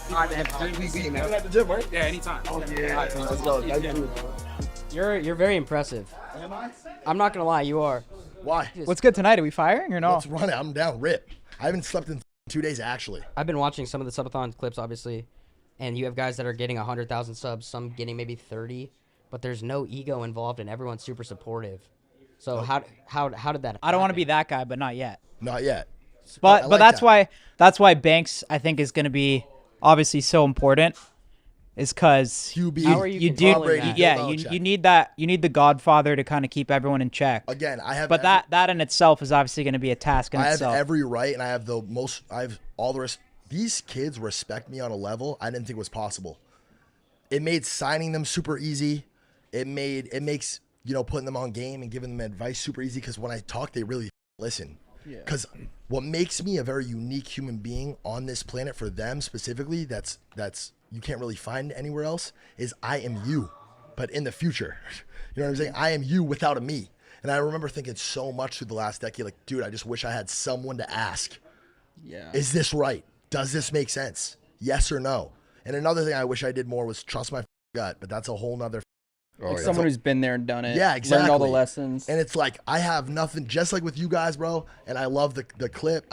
Yeah, anytime. Let's go. You're very impressive. Am I? I'm not gonna lie, you are. Why? What's good tonight? Are we firing or no? Let's run it. I'm down. Rip. I haven't slept in 2 days actually. I've been watching some of the subathon clips, obviously, and you have guys that are getting 100,000 subs, some getting maybe 30, but there's no ego involved, and everyone's super supportive. So how did that? I don't want to be that guy, but not yet. Not yet. But I like that's why Banks I think is going to be obviously so important. Is because you need that you need the Godfather to kind of keep everyone in check. Again, but that in itself is obviously going to be a task in itself. I have every right, and I have all the rest. These kids respect me on a level I didn't think was possible. It made signing them super easy. It makes putting them on game and giving them advice super easy, because when I talk, they really listen. Because what makes me a very unique human being on this planet for them specifically, that's you can't really find anywhere else, is I am you, but in the future. You know what I'm saying? I am you without a me. And I remember thinking so much through the last decade, like, dude, I just wish I had someone to ask. Yeah. Is this right? Does this make sense? Yes or no? And another thing I wish I did more was trust my gut, but that's a whole nother. Someone who's been there and done it. Yeah, exactly. Learned all the lessons. And it's like, I have nothing, just like with you guys, bro. And I love the clip.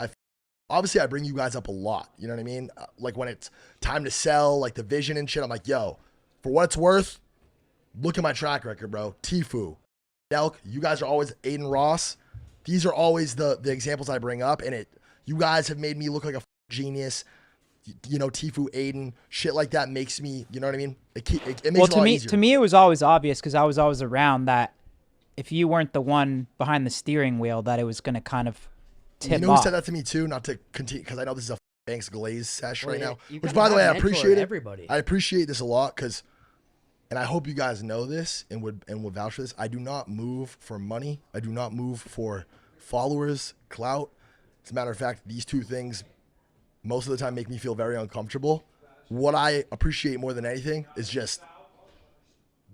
Obviously, I bring you guys up a lot. You know what I mean? Like when it's time to sell, like the vision and shit, I'm like, yo, for what it's worth, look at my track record, bro. Tfue, Nelk, you guys are always Adin Ross. These are always the examples I bring up. And you guys have made me look like a genius. Tfue, Adin, shit like that makes me, you know what I mean? It makes it a lot easier. To me, it was always obvious because I was always around that if you weren't the one behind the steering wheel, that it was going to kind of tip who off. said that to me too, not to continue, because I know this is a Banks Glaze sesh right now. Which, by the way, I appreciate it. Everybody. I appreciate this a lot because, and I hope you guys know this and would vouch for this. I do not move for money. I do not move for followers, clout. As a matter of fact, these two things most of the time make me feel very uncomfortable. What I appreciate more than anything is just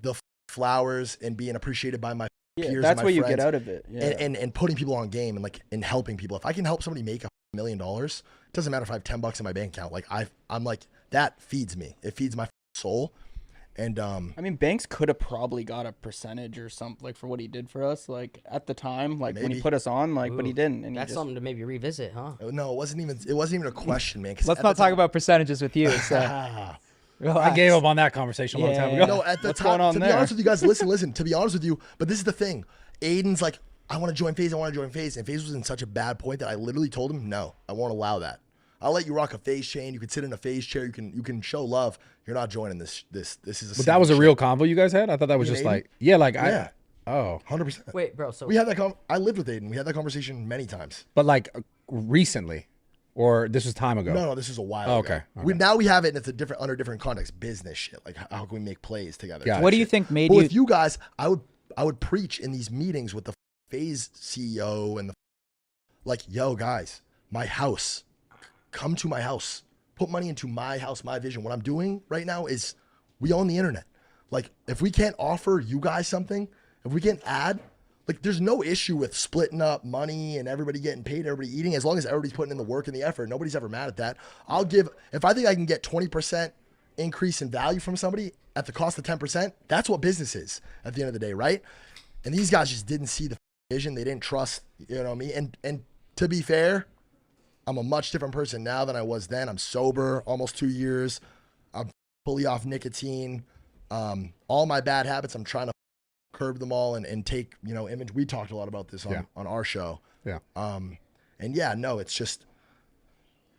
the flowers and being appreciated by my peers. That's and my what you friends, get out of it. Yeah. And putting people on game and helping people. If I can help somebody make $1 million, it doesn't matter if I have $10 in my bank account. Like I'm like, that feeds me. It feeds my soul. And I mean, Banks could have probably got a percentage or something, like, for what he did for us, like at the time, like when he put us on, like, but he didn't. And that's something to maybe revisit, huh? No, it wasn't even a question, man. Let's not talk about percentages with you. So. I gave up on that conversation a long time ago. No, at the What's time, going on to there? be honest with you guys, listen. To be honest with you, but this is the thing. Aiden's like, I want to join FaZe. And FaZe was in such a bad point that I literally told him, no, I won't allow that. I'll let you rock a FaZe chain. You can sit in a FaZe chair. You can show love. You're not joining this. This is. But that was a real convo you guys had. I thought that was just like, yeah. Oh, 100%. Wait, bro. So we had that. I lived with Adin. We had that conversation many times. But like recently, or this was time ago. No, this was a while ago. Okay. Now we have it, and it's under different context, business shit. Like how can we make plays together? Gotcha. What do you think made but you? With you guys, I would preach in these meetings with the FaZe CEO and like, yo guys, my house, come to my house, put money into my house, my vision. What I'm doing right now is we own the internet. Like if we can't offer you guys something, if we can't add, like there's no issue with splitting up money and everybody getting paid, everybody eating, as long as everybody's putting in the work and the effort. Nobody's ever mad at that. If I think I can get 20% increase in value from somebody at the cost of 10%, that's what business is at the end of the day, right? And these guys just didn't see the vision. They didn't trust, you know me. And to be fair, I'm a much different person now than I was then. I'm sober, almost 2 years. I'm fully off nicotine. All my bad habits, I'm trying to curb them all and take, image. We talked a lot about this on our show. Yeah. And yeah, no, it's just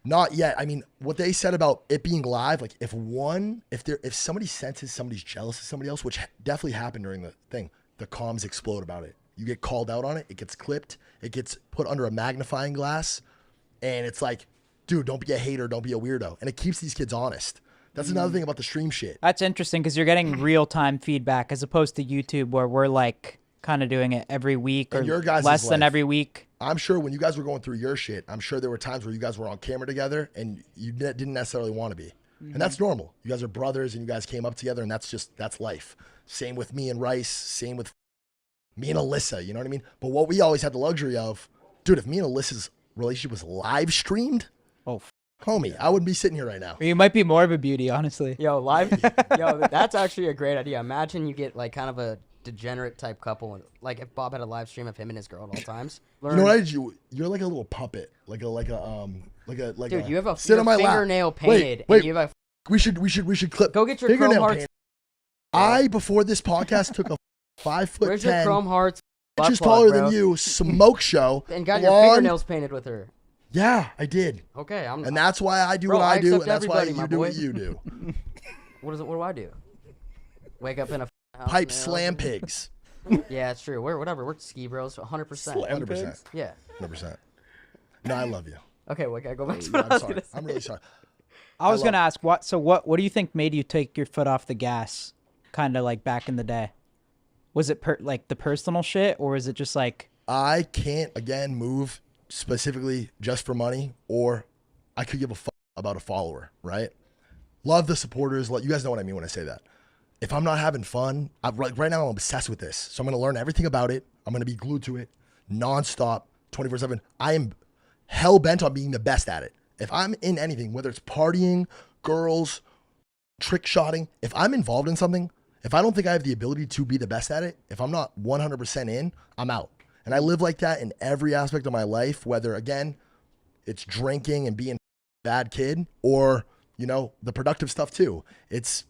not yet. I mean, what they said about it being live, like if somebody senses somebody's jealous of somebody else, which definitely happened during the thing, the comms explode about it. You get called out on it. It gets clipped. It gets put under a magnifying glass. And it's like, dude, don't be a hater. Don't be a weirdo. And it keeps these kids honest. That's another thing about the stream shit. That's interesting because you're getting real-time feedback as opposed to YouTube where we're like kind of doing it every week or your guys' less than life. every week. I'm sure when you guys were going through your shit, I'm sure there were times where you guys were on camera together and you didn't necessarily want to be. And that's normal. You guys are brothers and you guys came up together and that's life. Same with me and Rice. Same with me and Alyssa. You know what I mean? But what we always had the luxury of, dude, if me and Alyssa's relationship was live streamed, homie, I wouldn't be sitting here right now. You might be more of a beauty, honestly. Yo, that's actually a great idea. Imagine you get like kind of a degenerate type couple, and like if Bob had a live stream of him and his girl at all times. You know what I did? You're like a little puppet, like a dude. You have a sit on my fingernail lap. painted. Wait, and you have we should clip. Go get your fingernail Chrome Hearts. painted. I before this podcast took a 5'10". Where's your Chrome Hearts Butt inches plug, taller bro. than you, smoke show. And got your blonde. fingernails painted with her. Yeah, I did. Okay, And that's why I do Bro, what I do, accept and that's why everybody, my you do boy. what you do. What do I do? Wake up in a house Pipe nails slam and- pigs. Yeah, it's true. We're whatever. We're ski bros, 100%. 100%. Yeah. 100%. No, I love you. Okay, well, I go back to No, what I was I'm sorry. gonna say. I'm really sorry. I was gonna ask what do you think made you take your foot off the gas, kind of like back in the day? Was it like the personal shit, or is it just like I can't again move specifically just for money, or I could give a fuck about a follower, right? Love the supporters. You guys know what I mean when I say that. If I'm not having fun, right now I'm obsessed with this, so I'm gonna learn everything about it. I'm gonna be glued to it, nonstop, 24/7. I am hell bent on being the best at it. If I'm in anything, whether it's partying, girls, trick shotting, if I'm involved in something, if I don't think I have the ability to be the best at it, if I'm not 100% in, I'm out. And I live like that in every aspect of my life, whether, again, it's drinking and being a bad kid or, the productive stuff too. It's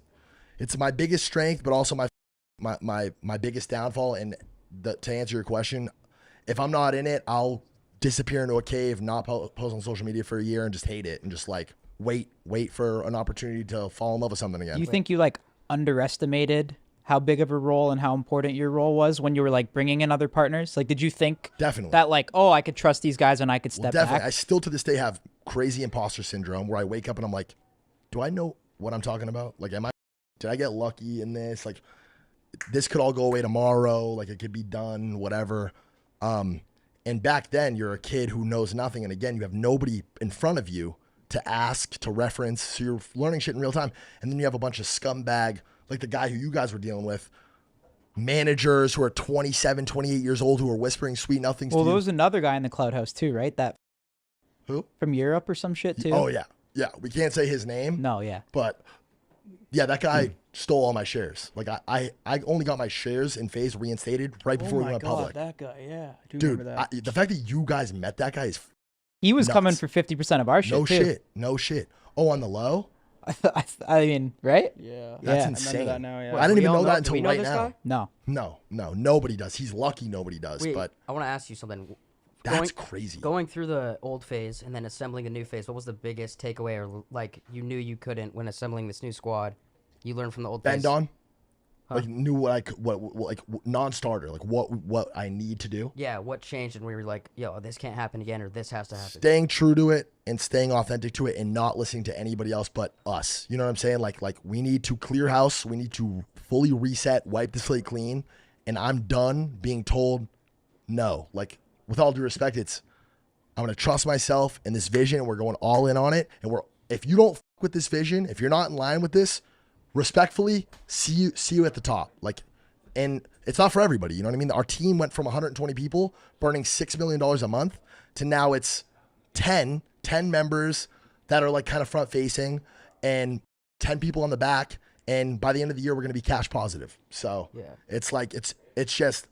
my biggest strength, but also my biggest downfall. And to answer your question, if I'm not in it, I'll disappear into a cave, not post on social media for a year and just hate it and just like wait for an opportunity to fall in love with something again. do you think you like underestimated how big of a role and how important your role was when you were like bringing in other partners? Like, did you think Definitely that like, oh, I could trust these guys and I could step definitely. back? I still to this day have crazy imposter syndrome where I wake up and I'm like, do I know what I'm talking about? Like, did I get lucky in this? Like, this could all go away tomorrow. Like, it could be done, whatever. And back then you're a kid who knows nothing. And again, you have nobody in front of you to ask, to reference. So you're learning shit in real time. And then you have a bunch of scumbag, like the guy who you guys were dealing with, managers who are 27, 28 years old, who are whispering sweet nothings Well, to there you. was another guy in the Clout House too, right? That Who? From Europe or some shit too. Oh yeah. Yeah. We can't say his name. No, yeah. But yeah, that guy stole all my shares. Like I only got my shares in FaZe reinstated right before we went public. that guy, yeah. I do Dude, remember that. the fact that you guys met that guy is He was nuts. coming for 50% of our shit No too. shit. No shit. Oh, on the low? I mean, right? Yeah. That's I insane. remember that now, yeah. I didn't We even all know that do until we know right this now. guy? No. No, nobody does. He's lucky nobody does. Wait, But I want to ask you something. that's crazy. Going through the old phase and then assembling the new phase, what was the biggest takeaway, or like you knew you couldn't when assembling this new squad? You learned from the old phase. Bend on? Huh? Like knew what I could, what like non-starter, like what I need to do. Yeah, what changed and we were like, yo, this can't happen again, or this has to happen. Staying true to it and staying authentic to it and not listening to anybody else but us. You know what I'm saying? Like we need to clear house. We need to fully reset, wipe the slate clean. And I'm done being told no. Like, with all due respect, I'm gonna trust myself and this vision, and we're going all in on it. And if you don't fuck with this vision, if you're not in line with this, respectfully, see you at the top. Like, and it's not for everybody. You know what I mean? Our team went from 120 people burning $6 million a month to now it's 10 members that are like kind of front facing and 10 people on the back. And by the end of the year, we're going to be cash positive. So Yeah. it's like, it's just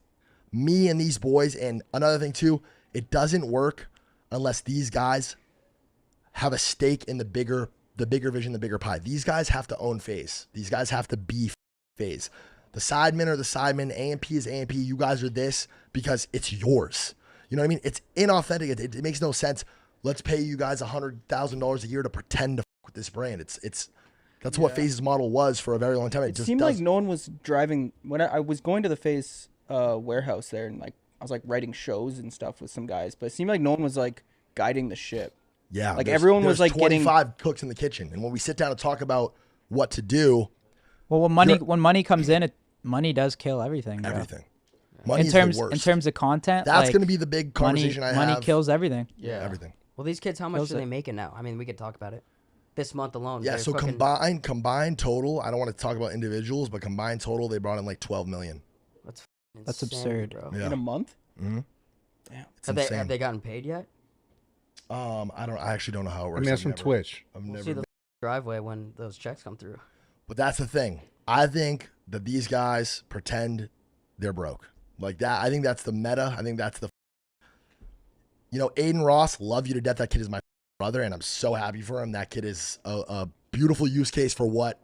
me and these boys. And another thing too, it doesn't work unless these guys have a stake in the bigger vision, the bigger pie. These guys have to own FaZe. These guys have to be FaZe. The sidemen are the sidemen. AMP is AMP. You guys are this because it's yours. You know what I mean? It's inauthentic. It makes no sense. Let's pay you guys $100,000 a year to pretend to fuck with this brand. That's what FaZe's model was for a very long time. It seemed like no one was driving. When I was going to the FaZe warehouse there, and like I was like writing shows and stuff with some guys, but it seemed like no one was like guiding the ship. Yeah, like everyone was like 25 cooks in the kitchen, and when we sit down and talk about what to do, well, when money comes in, money does kill everything. Bro. Everything. Money in terms is the worst. in terms of content, that's like, going to be the big conversation money kills everything. Yeah, everything. Well, these kids, how much Kills are it. they making now? I mean, we could talk about it. This month alone. Yeah, they're so cooking- combined total. I don't want to talk about individuals, but combined total, they brought in like 12 million. That's absurd, bro. Yeah. In a month. Mm-hmm. Damn. Have they gotten paid yet? I actually don't know how it works. I mean, that's from Twitch. I've We'll never see the driveway when those checks come through. But that's the thing. I think that these guys pretend they're broke. Like that. I think that's the meta. I think that's the. Aiden Ross, love you to death. That kid is my brother, and I'm so happy for him. That kid is a beautiful use case for what,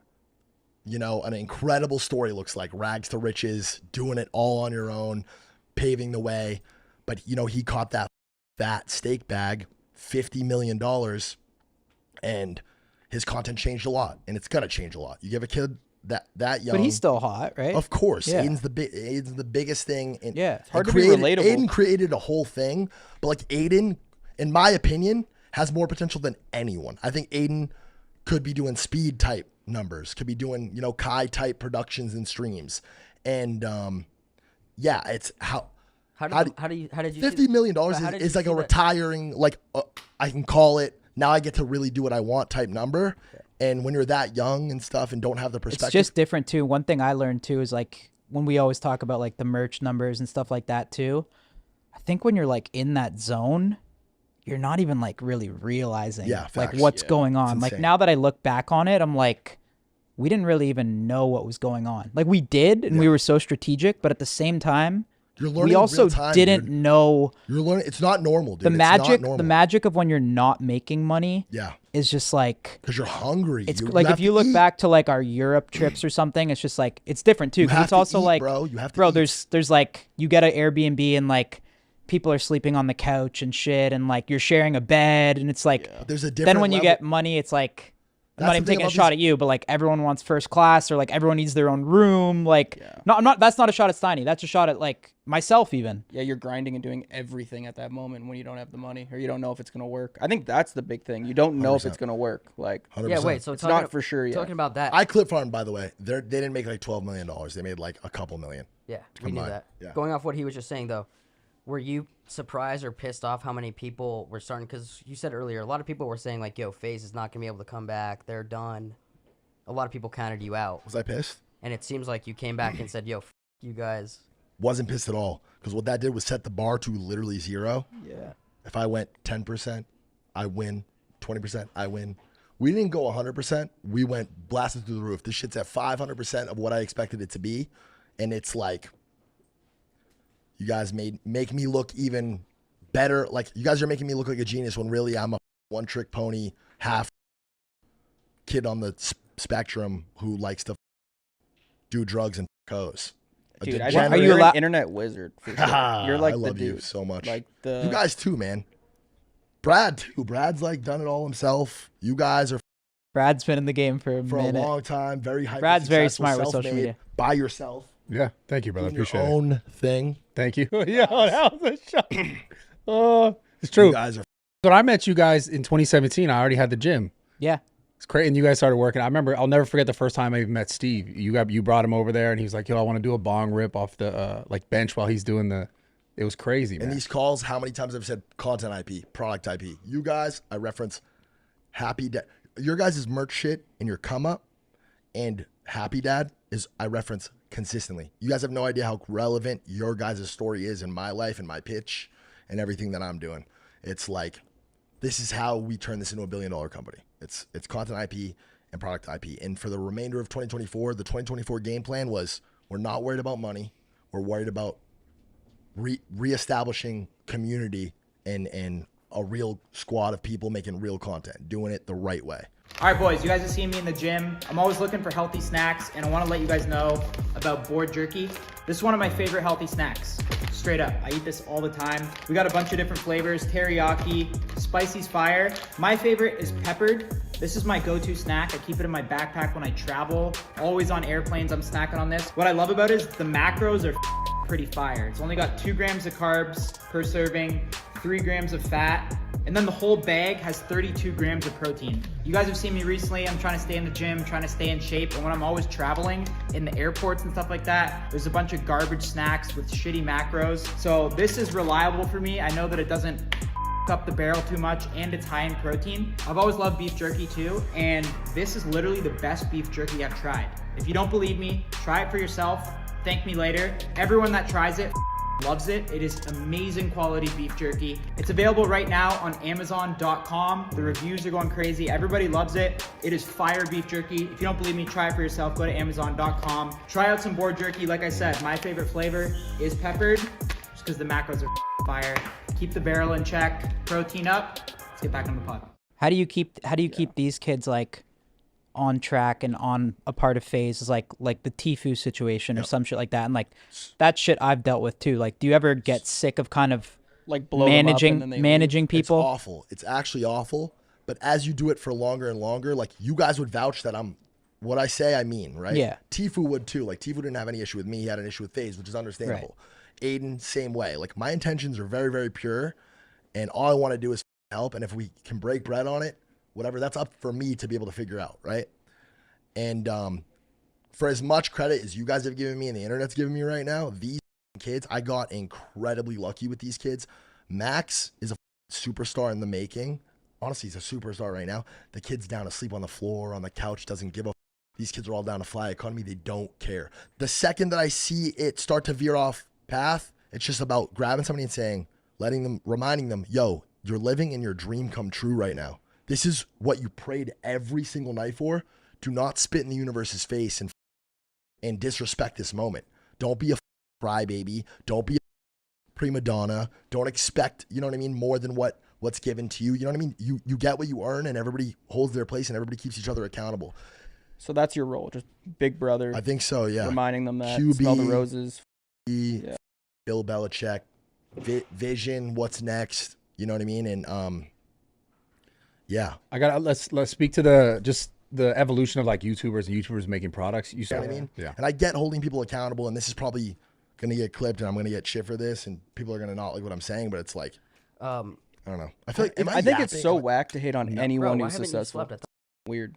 an incredible story looks like. Rags to riches, doing it all on your own. paving the way. But, you know, he caught that fat steak bag, $50 million, and his content changed a lot, and it's gonna change a lot. You give a kid that young, But he's still hot, right? of course. Yeah. Aiden's the biggest thing. And Yeah, it's hard to be relatable. Aiden created a whole thing, but like Aiden, in my opinion, has more potential than anyone. I think Aiden could be doing speed type numbers, could be doing, you know, Kai type productions and streams, and yeah, it's how How did you $50 million but how did is you like see a that? retiring, like I can call it now. I get to really do what I want type number. And when you're that young and stuff and don't have the perspective, It's just different too. One thing I learned too is like when we always talk about like the merch numbers and stuff like that too. I think when you're like in that zone, you're not even like really realizing like facts. what's Yeah. going on. It's Like insane. now that I look back on it, I'm like, we didn't really even know what was going on. Like we did, and we were so strategic, but at the same time, you're learning we also real time, didn't dude. know You're learning. It's not normal, dude. the It's magic. not normal. The magic of when you're not making money. Yeah. Is just like because you're hungry. It's You like have if you to look eat. back to like our Europe trips or something, it's just like it's different too. You 'Cause have it's to also eat, like, bro. You have to eat. there's like you get an Airbnb and like people are sleeping on the couch and shit, and like you're sharing a bed, and it's like There's a then different when you level. get money, it's like I'm That's not the even thing taking a about shot these- at you, but like everyone wants first class, or like everyone needs their own room. Like no, I'm not. That's not a shot at Steiny. That's a shot at like myself even. Yeah, you're grinding and doing everything at that moment when you don't have the money or you don't know if it's gonna work. I think that's the big thing. You don't know if it's 100%. gonna work. Like, 100%. Yeah, wait. So it's talking not ab- for sure yet. Talking about that. I clip farmed, by the way. They didn't make like $12 million. They made like a couple million. Yeah, we knew combined. that. Yeah. Going off what he was just saying, though, were you surprised or pissed off how many people were starting? Because you said earlier, a lot of people were saying, like, yo, FaZe is not going to be able to come back. They're done. A lot of people counted you out. Was I pissed? And it seems like you came back and said, yo, you guys. Wasn't pissed at all, because what that did was set the bar to literally 0. Yeah. If I went 10%, I win. 20%, I win. We didn't go 100%. We went blasted through the roof. This shit's at 500% of what I expected it to be, and it's like you guys make me look even better. Like you guys are making me look like a genius when really I'm a one-trick pony, half kid on the spectrum who likes to do drugs and hoes. A Dude, degenerate- you're an internet wizard. For sure. You're like I the love you dude. so much. Like the You guys too, man. Brad too. Brad's like done it all himself. You guys are Brad's been in the game for a for minute. a long time. Very hyper Brad's very successful, smart with social self-made, media. by yourself. Yeah, thank you, brother. Doing Appreciate your it. own thing. Thank you. Yeah, that was a shot. Oh, it's true. You guys are. When I met you guys in 2017, I already had the gym. Yeah. It's crazy, and you guys started working. I remember. I'll never forget the first time I even met Steve. You brought him over there, and he was like, "Yo, I want to do a bong rip off the like bench while he's doing the." It was crazy, man. In these calls, how many times I've said content IP, product IP. You guys, I reference Happy Dad. Your guys' merch shit in your come up, and Happy Dad is I reference consistently. You guys have no idea how relevant your guys' story is in my life and my pitch and everything that I'm doing. It's like this is how we turn this into a $1 billion company. It's content IP and product IP. And for the remainder of 2024, the 2024 game plan was we're not worried about money. We're worried about reestablishing community and a real squad of people making real content, doing it the right way. All right, boys, you guys have seen me in the gym. I'm always looking for healthy snacks, and I want to let you guys know about Bored Jerky. This is one of my favorite healthy snacks. Straight up, I eat this all the time. We got a bunch of different flavors, teriyaki, spicy's fire. My favorite is peppered. This is my go-to snack. I keep it in my backpack when I travel. Always on airplanes, I'm snacking on this. What I love about it is the macros are pretty fire. It's only got 2 grams of carbs per serving, 3 grams of fat, and then the whole bag has 32 grams of protein. You guys have seen me recently. I'm trying to stay in the gym, trying to stay in shape. And when I'm always traveling in the airports and stuff like that, there's a bunch of garbage snacks with shitty macros. So this is reliable for me. I know that it doesn't up the barrel too much, and it's high in protein. I've always loved beef jerky too, and this is literally the best beef jerky I've tried. If you don't believe me, try it for yourself. Thank me later. Everyone that tries it loves it. It is amazing quality beef jerky. It's available right now on Amazon.com. The reviews are going crazy. Everybody loves it. It is fire beef jerky. If you don't believe me, try it for yourself. Go to Amazon.com. Try out some Bored Jerky. Like I said, my favorite flavor is peppered, just because the macros are fire. Keep the barrel in check. Protein up. Let's get back on the pod. How do you keep these kids like on track and on a part of FaZe is like the Tfue situation or some shit like that, and like that shit I've dealt with too. Like, do you ever get sick of kind of like blow them up and then they managing people? It's awful. It's actually awful. But as you do it for longer and longer, like you guys would vouch that what I say, I mean, right? Yeah. Tfue would too. Like Tfue didn't have any issue with me. He had an issue with FaZe, which is understandable. Adin, same way. Like my intentions are very, very pure, and all I want to do is help. And if we can break bread on it, whatever, that's up for me to be able to figure out, right? And for as much credit as you guys have given me and the internet's giving me right now, these kids, I got incredibly lucky with these kids. Max is a superstar in the making. Honestly, he's a superstar right now. The kid's down to sleep on the floor, on the couch, doesn't give a These kids are all down to fly economy. They don't care. The second that I see it start to veer off path, it's just about grabbing somebody and saying, reminding them, yo, you're living in your dream come true right now. This is what you prayed every single night for. Do not spit in the universe's face and disrespect this moment. Don't be a crybaby. Don't be a prima donna. Don't expect, you know what I mean, more than what's given to you. You know what I mean? You get what you earn, and everybody holds their place, and everybody keeps each other accountable. So that's your role, just big brother. I think so, yeah. Reminding them that, QB, smell the roses. Bill Belichick, vision, what's next, you know what I mean? And yeah. Let's speak to the evolution of like YouTubers making products. You know what I mean? Yeah. And I get holding people accountable, and this is probably going to get clipped, and I'm going to get shit for this, and people are going to not like what I'm saying, but it's like, I don't know. I feel like, I think it's so whack to hate on anyone who's haven't you successful. slept? Weird.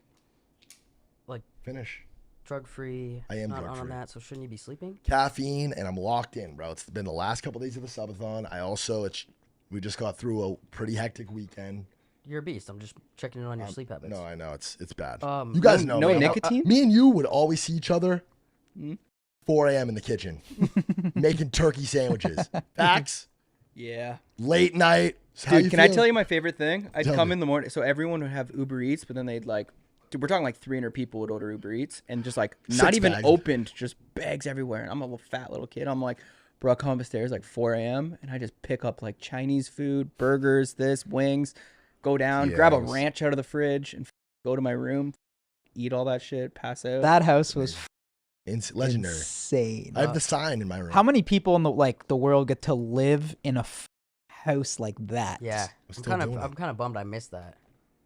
Like finish. Drug free. I am not drug on free. that, so shouldn't you be sleeping? Caffeine, and I'm locked in, bro. It's been the last couple days of the subathon. We just got through a pretty hectic weekend. You're a beast. I'm just checking in on your sleep habits. No, I know it's bad. You guys know no me. nicotine. Me and you would always see each other 4 a.m. in the kitchen making turkey sandwiches. Facts. Yeah. Late night. Dude, can I tell you my favorite thing? I'd come in the morning, so everyone would have Uber Eats, but then they'd like, dude, we're talking like 300 people would order Uber Eats, and just like not even opened, just bags everywhere. And I'm a little fat little kid. I'm like, bro, I come upstairs like 4 a.m. and I just pick up like Chinese food, burgers, wings, go down, grab a ranch out of the fridge, and go to my room, eat all that shit, pass out. That house was legendary. Insane. I have the sign in my room. How many people in the world get to live in a house like that? Yeah, I'm kind of bummed I missed that.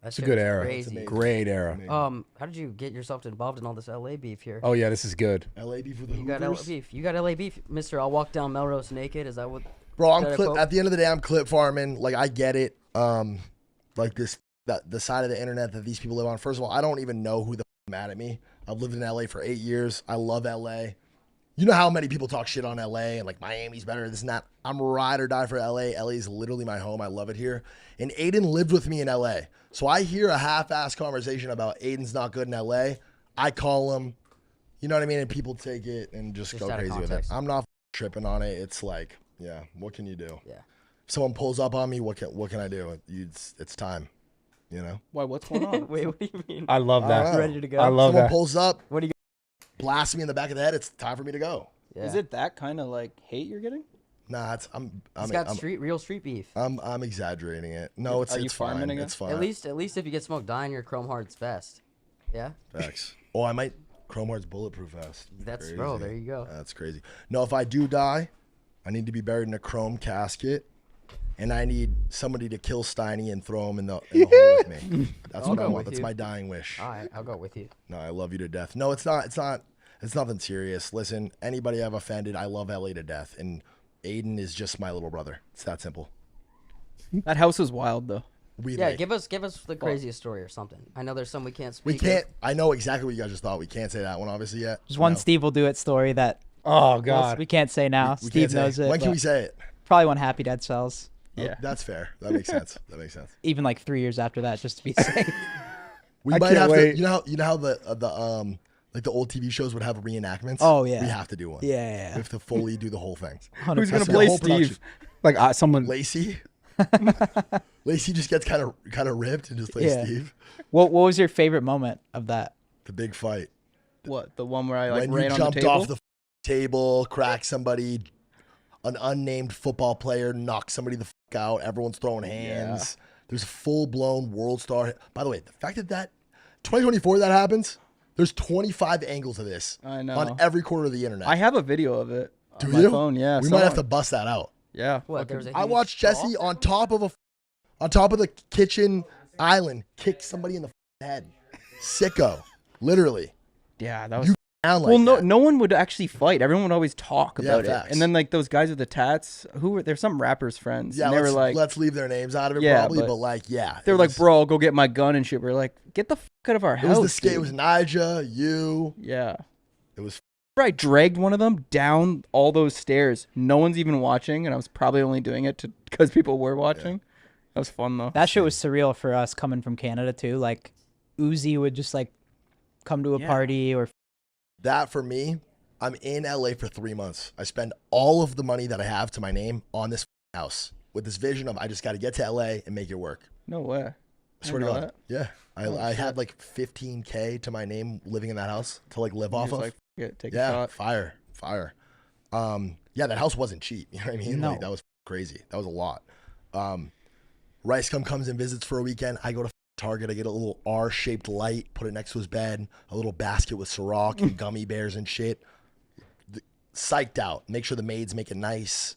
It's a good era. Crazy. Great era. How did you get yourself involved in all this LA beef here? Oh yeah, this is good. LA beef with the You got LA beef. You got LA beef, Mister. I'll walk down Melrose naked. Is that what? Bro, at the end of the day, I'm clip farming. Like I get it. Like the side of the internet that these people live on. First of all, I don't even know who the mad at me. I've lived in LA for 8 years. I love LA. You know how many people talk shit on LA and like Miami's better, this and that. I'm ride or die for LA. LA is literally my home. I love it here. And Adin lived with me in LA. So I hear a half-assed conversation about Aiden's not good in LA. I call him, you know what I mean? And people take it and just go crazy with it. I'm not tripping on it. It's like, yeah, what can you do? Yeah. If someone pulls up on me, what can I do? It's time, you know? Why, what's going on? Wait, what do you mean? I love that. Ready to go. I love someone that. Pulls up, what do you blast me in the back of the head, it's time for me to go. Yeah. Is it that kind of like hate you're getting? Nah, He's got real street beef. I'm exaggerating it. No, it's fine. It's fine. At least if you get smoked, die in your Chrome Hearts vest. Yeah. Facts. Oh, I might Chrome Hearts bulletproof vest. That's bro. There you go. That's crazy. No, if I do die, I need to be buried in a chrome casket, and I need somebody to kill Steiny and throw him in the hole with me. That's what I want. That's my dying wish. All right, I'll go with you. No, I love you to death. No, it's not. It's nothing serious. Listen, anybody I've offended, I love LA to death, and Adin is just my little brother. It's that simple. That house was wild, though. Give us the craziest story or something. I know there's some we can't speak. We can't. I know exactly what you guys just thought. We can't say that one obviously yet. There's one Steve will do it story that. Oh God. We can't say now. We Steve knows it. When can we say it? Probably when Happy Dad sells. Yeah, that's fair. That makes sense. Even like 3 years after that, just to be safe. We might have to. You know how the like the old TV shows would have reenactments. Oh yeah, we have to do one. Yeah. We have to fully do the whole thing. Who's gonna play Steve? Like someone. Lacey. Lacey just gets kind of ripped and just plays Steve. What was your favorite moment of that? The big fight. What, the one where I like when ran you on jumped the table? off the table, cracked somebody, an unnamed football player knocked somebody the fuck out. Everyone's throwing hands. There's a full blown world star. By the way, the fact that 2024 that happens, there's 25 angles of this I know. on every corner of the internet. I have a video of it. Do on you? My phone, yeah. We might have to bust that out. Yeah. What? There was a I huge watched straw? Jesse on top of the kitchen island kick somebody in the head. Sicko, literally. Yeah, that was. You down like Well, that. no one would actually fight. Everyone would always talk Yeah, about it. facts. And then like those guys with the tats, there's some rappers' friends. Yeah, and they were like, let's leave their names out of it Yeah, probably, but but like, yeah. they were it like, was- bro, I'll go get my gun and shit. We're like, get the fuck out of our It house. was the skate. It dude." was Nija, you. Yeah. It was. I dragged one of them down all those stairs. No one's even watching, and I was probably only doing it because people were watching. That was fun though. That shit was surreal for us coming from Canada too. Like Uzi would just like come to a party or That for me, I'm in LA for 3 months. I spend all of the money that I have to my name on this house with this vision of I just got to get to LA and make it work. No way. I swear to know God. that. Yeah. Oh, I shit. had like 15K to my name living in that house to like live You off just of. like, yeah, take a Yeah, shot. fire. Yeah, that house wasn't cheap. You know what I mean? No. Like, that was crazy. That was a lot. Rice comes and visits for a weekend. I go to Target. I get a little R-shaped light, put it next to his bed, a little basket with Ciroc and gummy bears and shit. Psyched out. Make sure the maids make it nice.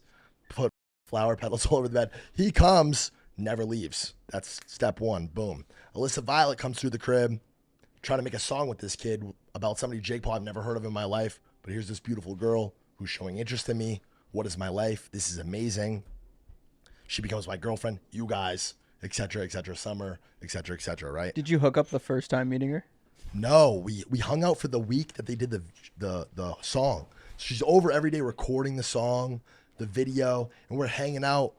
Put flower petals all over the bed. He comes, never leaves. That's step one. Boom. Alyssa Violet comes through the crib, trying to make a song with this kid about somebody Jake Paul I've never heard of in my life. But here's this beautiful girl who's showing interest in me. What is my life? This is amazing. She becomes my girlfriend. You guys, etc., summer, etc., right? Did you hook up the first time meeting her? No, we hung out for the week that they did the song. She's over every day recording the song, the video, and we're hanging out,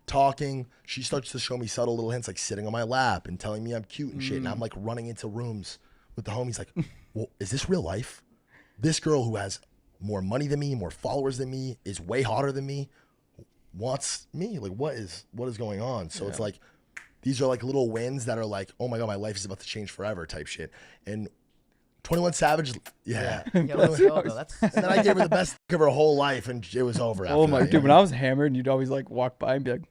talking. She starts to show me subtle little hints, like sitting on my lap and telling me I'm cute and shit. And I'm like running into rooms with the homies, like, well, is this real life? This girl who has more money than me, more followers than me, is way hotter than me, wants me. Like, what is going on? So it's like, these are like little wins that are like, oh my God, my life is about to change forever type shit. And 21 Savage, yeah. Yeah, let's go, though. And then I gave her the best of her whole life, and it was over. After Oh my that, dude, when I was hammered, you'd always like walk by and be like,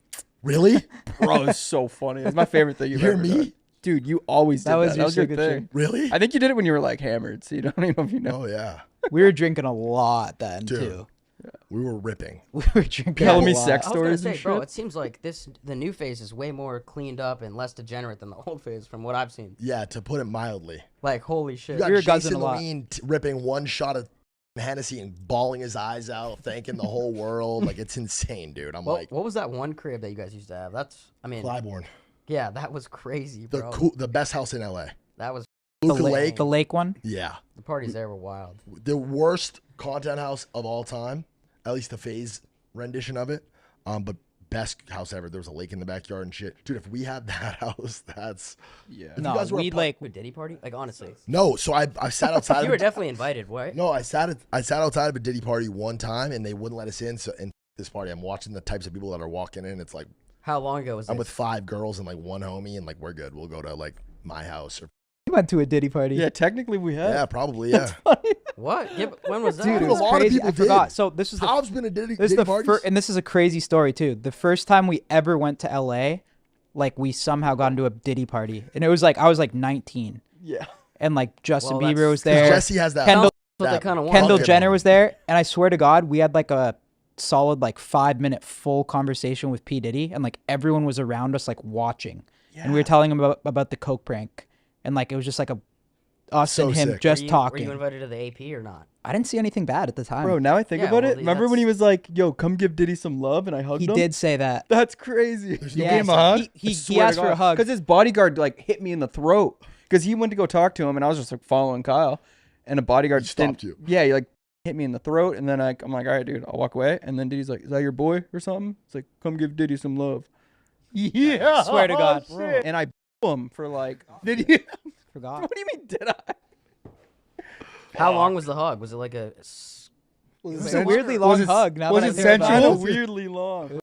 really, bro, it's so funny. It's my favorite thing you've You hear ever me? done. Dude, you always did That that. was That your was your signature. thing. Really? I think you did it when you were like hammered, so you don't even know if you know. Oh yeah, we were drinking a lot then Dude. too. we were ripping. We were drinking Telling a me lot. sex I was gonna stories say, and bro, shit. it seems like the new phase is way more cleaned up and less degenerate than the old phase, from what I've seen. Yeah, to put it mildly. Like, holy shit. You got We were guzzling Jason a lot. Levine ripping one shot of Hennessy and bawling his eyes out, thanking the whole world. Like, it's insane, dude. I'm like, What was that one crib that you guys used to have? I mean, Clybourne, yeah, that was crazy, bro. the best house in LA. That was Luca the Lake. the lake one. Yeah, the parties there were wild. the worst content house of all time, at least the FaZe rendition of it. But best house ever. There was a lake in the backyard and shit. Dude, if we had that house, that's Yeah. If you No, guys were a we'd part- like With Diddy Party? Like, honestly. No, so I sat outside. You were definitely invited, right? No, I sat outside of a Diddy party one time and they wouldn't let us in. So in this party, I'm watching the types of people that are walking in. It's like How long ago was I'm this? with 5 girls and like one homie, and like we're good. We'll go to like my house or we went to a Diddy party. Yeah, technically we have. yeah, probably yeah. What? Yeah, but when was that? Dude, it Dude, was a lot of crazy. people I forgot. did. So this was the Tom's been to Diddy, this is Diddy the parties. and this is a crazy story too. The first time we ever went to LA, like we somehow got into a Diddy party, and it was like I was like 19, Yeah. and like Justin Well, Bieber was 'Cause there, Jesse has that. Kendall That's what they that kind of want. Kendall bucket Jenner on. was there, and I swear to God, we had like a solid like 5-minute full conversation with P Diddy, and like everyone was around us like watching, and we were telling him about the coke prank, and like it was just like us So and him sick. just Were talking. you invited to the AP or not? I didn't see anything bad at the time. Bro, now I think Yeah, about well, it. Remember when he was like, yo, come give Diddy some love, and I hugged He him? did say that. That's crazy. There's You no gave him a answer. hug? He asked for a hug. Because his bodyguard like hit me in the throat. Because he went to go talk to him, and I was just like following Kyle. And a bodyguard He stopped you. Yeah, he like hit me in the throat, and then I'm like, all right, dude, I'll walk away. And then Diddy's like, is that your boy or something? It's like, come give Diddy some love. Yeah. Swear to God. And I him for like, did you? Forgot. What do you mean, did I? How long was the hug? Was it like a? It was a weirdly long hug. Now Was that I it think about sensual? it. Weirdly long.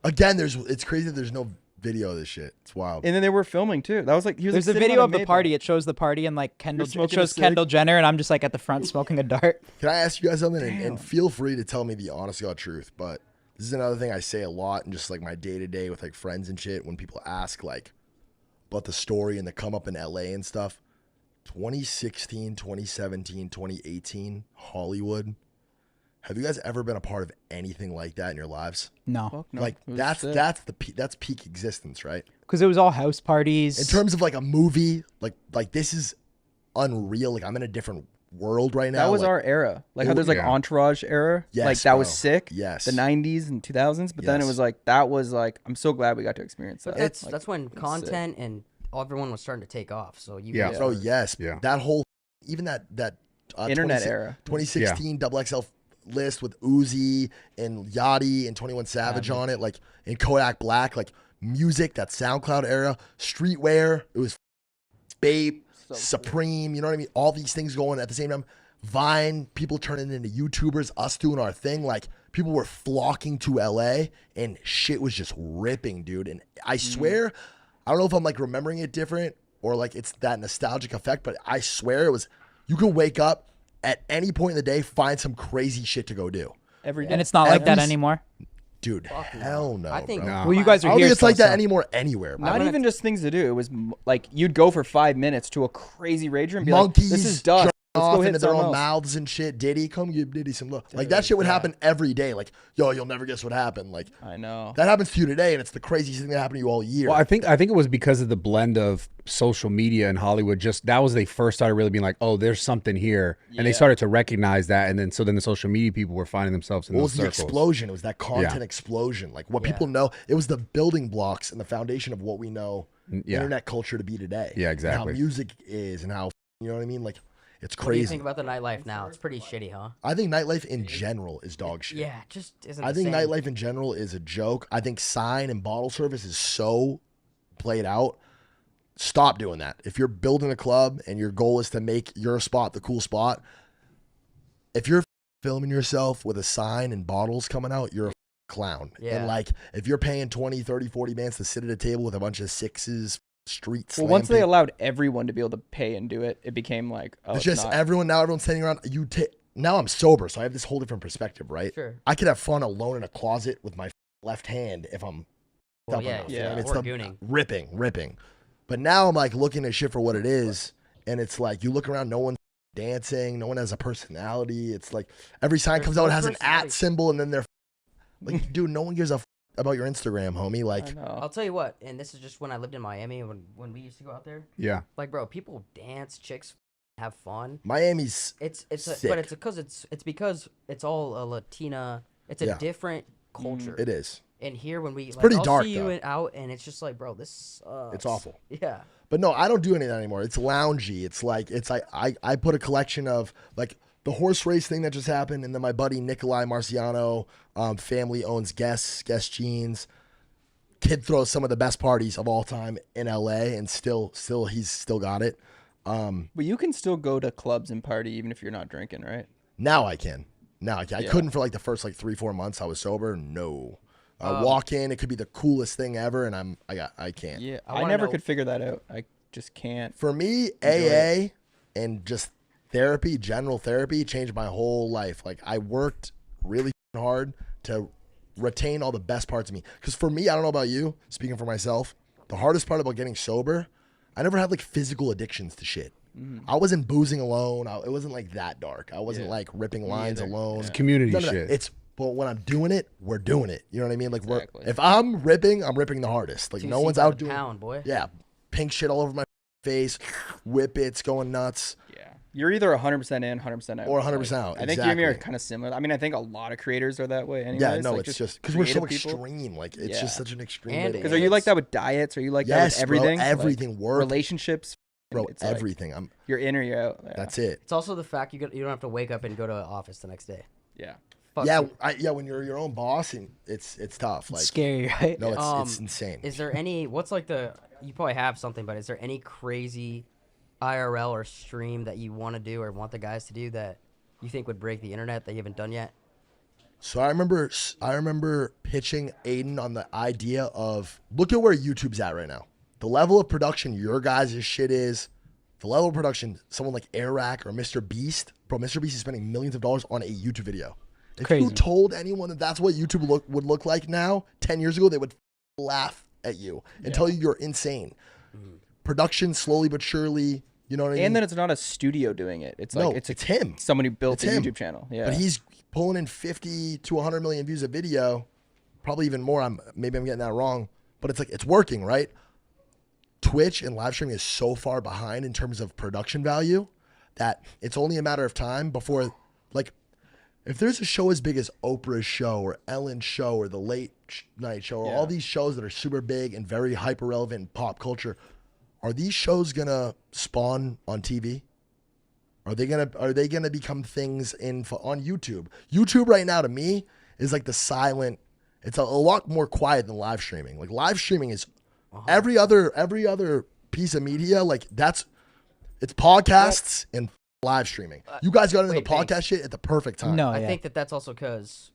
Again, it's crazy that there's no video of this shit. It's wild. And then they were filming too. That was like he was. There's like, a sitting video on of the Maybach. party. It shows the party and like Kendall. It smoking a shows cig. Kendall Jenner, and I'm just like at the front smoking a dart. Can I ask you guys something? And feel free to tell me the honest to God truth. But this is another thing I say a lot in just like my day to day with like friends and shit. When people ask like about the story and the come up in LA and stuff, 2016, 2017, 2018, Hollywood. Have you guys ever been a part of anything like that in your lives? No. Fuck no. Like It was that's sick. that's peak existence, right? Because it was all house parties. In terms of like a movie, like this is unreal. Like I'm in a different world right now. That was like, our era. Like how there's like Entourage era. Yes, like that was bro. sick. Yes. The 90s and 2000s. But then it Yes. was like, that was like, I'm so glad we got to experience that. That's when content and everyone was starting to take off. So you Yeah. guys Oh were- yes, that whole even that Internet era. 2016 Double XL list with Uzi and Yachty and 21 Savage on it, like in Kodak Black, like music, that SoundCloud era, streetwear. It was Bape, Supreme. You know what I mean? All these things going at the same time. Vine, people turning into YouTubers, us doing our thing. Like people were flocking to LA, and shit was just ripping, dude. And I swear, I don't know if I'm like remembering it different or like it's that nostalgic effect, but I swear it was. You could wake up at any point in the day, find some crazy shit to go do. Every day. And it's not like that anymore. Dude, hell no. I think. bro. Well, you guys are I don't here. think it's like still, that so- anymore anywhere. Bro. Not even just things to do. It was like you'd go for 5 minutes to a crazy rager and be Monkeys like, "This is dust. Let's off go hit into their something own else." mouths and shit. Diddy, come give Diddy some love. Like that shit would happen every day. Like, yo, you'll never guess what happened. Like, I know that happens to you today, and it's the craziest thing that happened to you all year. Well, I think it was because of the blend of social media and Hollywood. Just that was they first started really being like, oh, there's something here, and they started to recognize that, and then the social media people were finding themselves in What those was the circles. explosion? It was that content explosion. Like what people know. It was the building blocks and the foundation of what we know internet culture to be today. Yeah, And exactly. how music is and how, you know what I mean? Like, it's What do you crazy. think about the nightlife now? It's pretty shitty, huh? I think nightlife in general is dog shit. Yeah, it just isn't. I the think same. nightlife in general is a joke. I think sign and bottle service is so played out. Stop doing that. If you're building a club and your goal is to make your spot the cool spot, if you're filming yourself with a sign and bottles coming out, you're a clown. Yeah. And like, if you're paying 20, 30, 40 bands to sit at a table with a bunch of sixes, street Well, slam once they people- allowed everyone to be able to pay and do it, it became like, oh, it's just not. everyone's sitting around. Now I'm sober, so I have this whole different perspective, right? Sure. I could have fun alone in a closet with my left hand if I'm Well, up yeah, enough. yeah, It's or the gooning. ripping. But now I'm like looking at shit for what it is, and it's like you look around, no one's dancing, no one has a personality. It's like every sign There's comes no out, it has an personality. at symbol, and then they're like, dude, no one gives a about your Instagram, homie. Like, I'll tell you what, and this is just when I lived in Miami when we used to go out there. Yeah. Like, bro, people dance, chicks have fun. Miami's It's sick. but it's because it's all a Latina. It's a Yeah. different culture. It is. And here when we pretty I'll dark, see you though. out and it's just like, bro, this sucks. It's awful. Yeah. But no, I don't do any of that anymore. It's loungy. It's like I put a collection of like the horse race thing that just happened, and then my buddy Nikolai Marciano, family owns Guess Jeans. Kid throws some of the best parties of all time in LA, and still he's still got it. But you can still go to clubs and party even if you're not drinking, right? Now I can. I Yeah. couldn't for like the first like 3-4 months I was sober. No. Walk in, it could be the coolest thing ever, and I can't. Yeah, I I wanna never know- could figure that out. I just can't. For me, AA and just therapy, general therapy, changed my whole life. Like I worked really hard to retain all the best parts of me. Because for me, I don't know about you, speaking for myself, the hardest part about getting sober, I never had like physical addictions to shit. I wasn't boozing alone. It wasn't like that dark. I wasn't like ripping lines alone. It's community None of that. shit. But when I'm doing it, we're doing it. You know what I mean? Like Exactly. if I'm ripping the hardest. Like Two no one's seats by out the doing. pound, boy. Yeah, pink shit all over my face, whippets going nuts. Yeah, you're either 100% in, 100% out, Or 100% out, I think you and me are exactly. kind of similar. I mean, I think a lot of creators are that way. Anyways. Yeah, no, like it's just because we're so creative people. extreme. Like it's Yeah. just such an extreme. And way to Because live. are you like that with diets? Are you like Yes, that with bro, everything? everything, Like, work. relationships, bro? it's like, Everything. you're in or you're out. Yeah. That's it. It's also the fact you don't have to wake up and go to the office the next day. Yeah. Fuck Yeah, you. when you're your own boss, and it's tough. Like Scary, right? no, it's insane. Is there any? What's like you probably have something, but is there any crazy IRL or stream that you want to do or want the guys to do that you think would break the internet that you haven't done yet? So I remember pitching Adin on the idea of look at where YouTube's at right now. The level of production your guys' shit is, the level of production someone like Airac or Mr. Beast, bro. Mr. Beast is spending millions of dollars on a YouTube video. If you Crazy. told anyone that that's what YouTube would look like now, 10 years ago, they would laugh at you and tell you you're insane. Production slowly but surely You know what I mean? And then it's not a studio doing it. It's like it's him. Somebody built It's a him. YouTube channel. Yeah. But he's pulling in 50 to 100 million views a video, probably even more. Maybe I'm getting that wrong, but it's like it's working, right? Twitch and live streaming is so far behind in terms of production value that it's only a matter of time before, like, if there's a show as big as Oprah's show or Ellen's show or the Late Night Show or all these shows that are super big and very hyper relevant in pop culture, are these shows gonna spawn on TV? Are they gonna become things on YouTube? YouTube right now to me is like the silent. It's a lot more quiet than live streaming. Like live streaming is every other piece of media. Like it's podcasts and live streaming. You guys got into the podcast shit at the perfect time. I think that's also because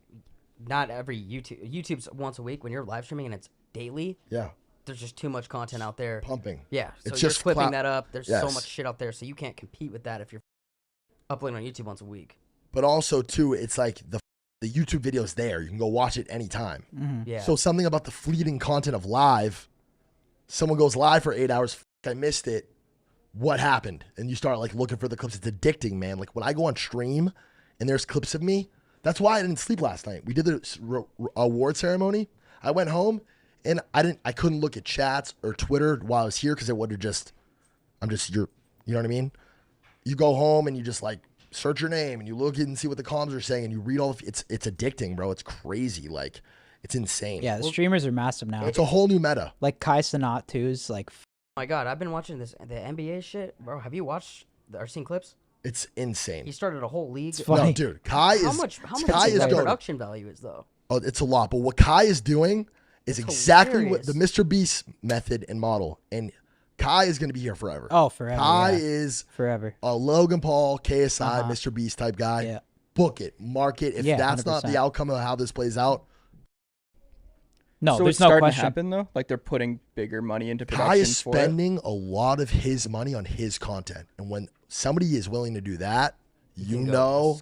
not every YouTube's once a week when you're live streaming and it's daily. Yeah. There's just too much content out there. Pumping. Yeah. So It's you're just clipping that up. There's so Yes. much shit out there, so you can't compete with that if you're uploading on YouTube once a week. But also too, it's like the YouTube video's there. You can go watch it anytime. Yeah. So something about the fleeting content of live. Someone goes live for 8 hours. I missed it. What happened? And you start like looking for the clips. It's addicting, man. Like when I go on stream and there's clips of me. That's why I didn't sleep last night. We did the award ceremony. I went home and I couldn't look at chats or Twitter while I was here because it would have you know what I mean? You go home and you just like search your name and you look and see what the comms are saying and you read all it's addicting, bro. It's crazy. Like it's insane. Yeah, the streamers are massive now. It's a whole new meta. Like Cenat too is like. Oh my God, I've been watching the NBA shit, bro. Have you watched or seen clips? It's insane. He started a whole league. No, dude, Kai how is much Kai is is the dope. production value is though? Oh, it's a lot. But what Kai is doing is exactly what the Mr. Beast method and model. And Kai is going to be here forever. Oh, forever. Kai yeah. is forever. A Logan Paul, KSI, Mr. Beast type guy. Yeah. Book it, mark it. If that's not 100%. the outcome of how this plays out. No, so there's it's no starting question. to happen though. Like they're putting bigger money into production. Kai is for it. spending a lot of his money on his content. And when somebody is willing to do that, you know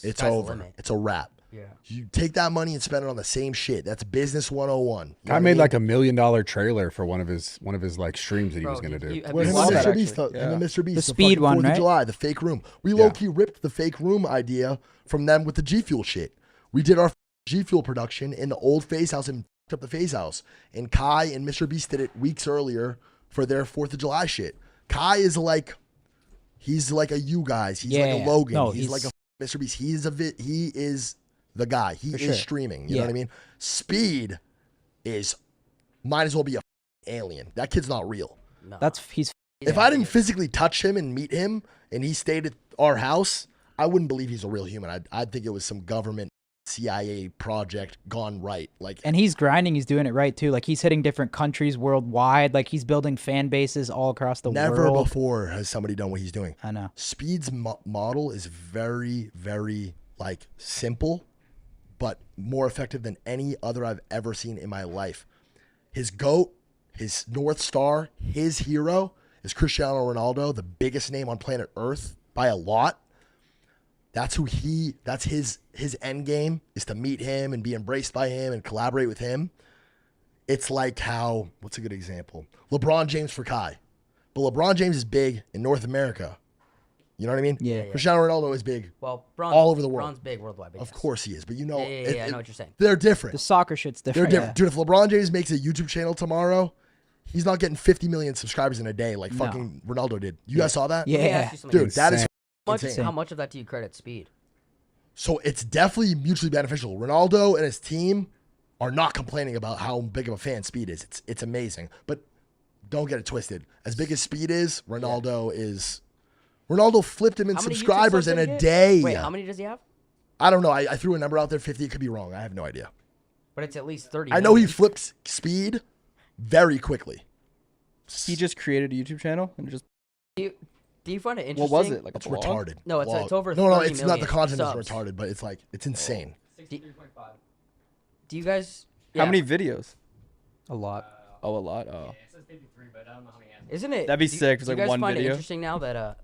it's over. It's a wrap. Yeah. You take that money and spend it on the same shit. That's business 101. I made like $1 million trailer for one of his like streams that he was gonna do. Well, him and Mr. Beast, and the Mr. Beast, The speed fucking one, 4th of right? July, the fake room. We low key ripped the fake room idea from them with the G Fuel shit. We did our G Fuel production in the old FaZe house and up the FaZe house. And Kai and Mr. Beast did it weeks earlier for their 4th of July shit. Kai is like, he's like a you guys. He's like a Logan. No, he's like a Mr. Beast. He is the guy. He is sure. streaming. You know what I mean? Speed is might as well be a alien. That kid's not real. No. He's. If I didn't physically touch him and meet him and he stayed at our house, I wouldn't believe he's a real human. I'd think it was some government CIA project gone right. Like, And he's grinding. He's doing it right too. Like he's hitting different countries worldwide. Like he's building fan bases all across the never world. before has somebody done what he's doing. I know. Speed's model is very, very like simple, but more effective than any other I've ever seen in my life. His GOAT, his North Star, his hero is Cristiano Ronaldo, the biggest name on planet Earth by a lot. That's his end game is to meet him and be embraced by him and collaborate with him. It's like how, what's a good example? LeBron James for Kai. But LeBron James is big in North America. You know what I mean? Yeah. Cristiano Ronaldo is big all over the world. Bron's big worldwide. Of course he is, but you know, Yeah, I know what you're saying. They're different. The soccer shit's different. They're different. Dude, if LeBron James makes a YouTube channel tomorrow, he's not getting 50 million subscribers in a day like fucking Ronaldo did. You guys saw that? Yeah. Dude, that is insane. How much of that do you credit Speed? So it's definitely mutually beneficial. Ronaldo and his team are not complaining about how big of a fan Speed is. It's amazing. But don't get it twisted. As big as Speed is, Ronaldo is... Ronaldo flipped him in subscribers in a day. Wait, how many does he have? I don't know. I threw a number out there, 50. It could be wrong. I have no idea. But it's at least 30. I know he flipped Speed very quickly. He just created a YouTube channel and just... Do you find it interesting? What was it? Like It's a blog? retarded. No, it's over 30 No, it's not. million The content subs. is retarded, but it's like, it's insane. 63.5. Do you guys... How many videos? A lot. Oh, a lot? Oh. It says 53, but I don't know how many answers. Isn't it? That'd be sick. It's Do like you guys one find video. it interesting now that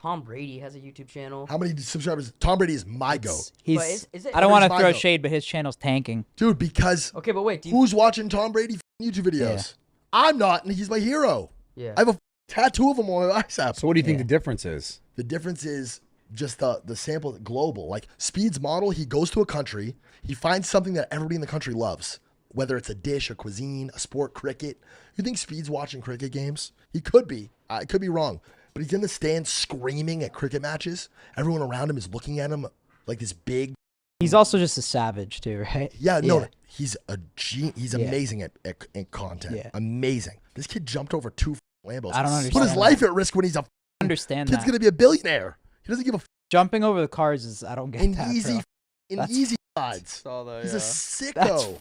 Tom Brady has a YouTube channel? How many subscribers? Tom Brady is my GOAT. He's. Is it- I don't want to my throw goat. shade, but his channel's tanking. Dude, because Okay, but wait. who's watching Tom Brady YouTube videos? I'm not, and he's my hero. Yeah. I have a Tattoo of them on my bicep. So what do you think the difference is? The difference is just the sample global. Like Speed's model, he goes to a country, he finds something that everybody in the country loves, whether it's a dish, a cuisine, a sport, cricket. You think Speed's watching cricket games? He could be. I could be wrong. But he's in the stands screaming at cricket matches. Everyone around him is looking at him like this big. He's also just a savage too, right? Yeah, no, he's he's amazing at content. Yeah. Amazing. This kid jumped over 2 Lambos. I don't understand. Put his life at risk when he's a understand kid's that. gonna be a billionaire. He doesn't give a Jumping over the cars is I don't get that. easy bro. in That's- easy odds. Saw that, He's yeah. a sicko.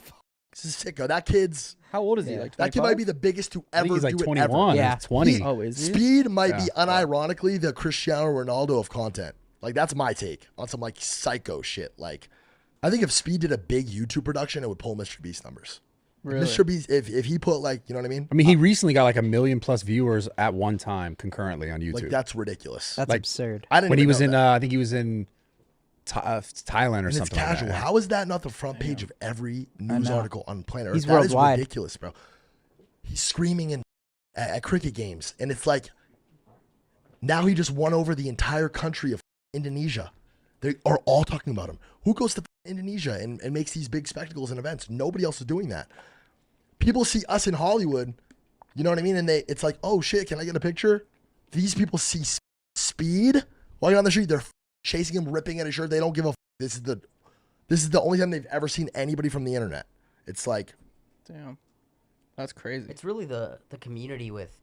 That's He's a sicko. That kid's How old is he? Like 25? that kid might be the biggest to I think ever he's like do 21. it ever. Yeah. 20. Oh, is he? Speed might be Yeah. unironically the Cristiano Ronaldo of content. Like that's my take on some like psycho shit. Like I think if Speed did a big YouTube production, it would pull Mr. Beast numbers. Really? Mr. Beast, if he put like, you know what I mean? I mean, he recently got like 1 million plus viewers at one time concurrently on YouTube. Like that's ridiculous. That's like, absurd. I didn't when even he was know in, that. I think he was in Thailand or And it's something. like casual. that. How is that not the front page of every news know. article on planet Earth? He's That is worldwide. ridiculous, bro. He's screaming at cricket games, and it's like now he just won over the entire country of Indonesia. They are all talking about him. Who goes to Indonesia and makes these big spectacles and events? Nobody else is doing that. People see us in Hollywood, you know what I mean? And it's like, oh shit, can I get a picture? These people see Speed walking down the street. They're chasing him, ripping at his shirt. They don't give a. This is the only time they've ever seen anybody from the internet. It's like, Damn. That's crazy. It's really the community with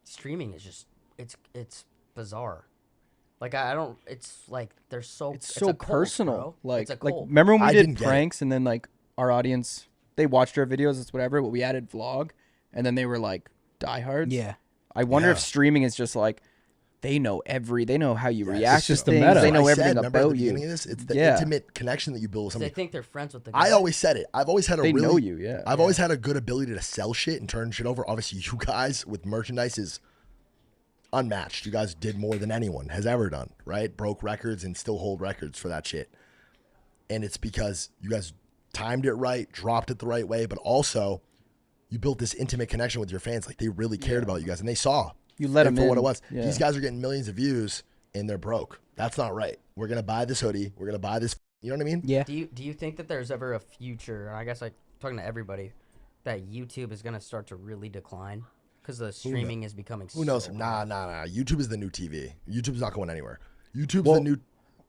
streaming is just it's bizarre. Like I don't. It's like they're so. It's so a cult, personal. bro. Like, it's a like cult. remember when we I did didn't get it. pranks and then like our audience, they watched our videos, it's whatever, but we added vlog, and then they were like diehards. Yeah. I wonder if Yeah. streaming is just like they know how you react. it's just to the things. meta. They know I everything said, remember at about the you. beginning of this? It's the Yeah. intimate connection that you build with They somebody. think they're friends with the guy. I always said it. I've always had a They really know you, yeah. I've always had a good ability to sell shit and turn shit over. Obviously, you guys with merchandise is unmatched. You guys did more than anyone has ever done, right? Broke records and still hold records for that shit. And it's because you guys timed it right, dropped it the right way, but also you built this intimate connection with your fans. Like they really cared about you guys, and they saw You let it them for in. what it was. Yeah. These guys are getting millions of views, and they're broke. That's not right. We're gonna buy this hoodie. We're gonna buy this. You know what I mean? Yeah. Do you think that there's ever a future? And I guess like talking to everybody, that YouTube is gonna start to really decline because the streaming is becoming. Who knows? so Nah. YouTube is the new TV. YouTube's not going anywhere. YouTube's Well, the new.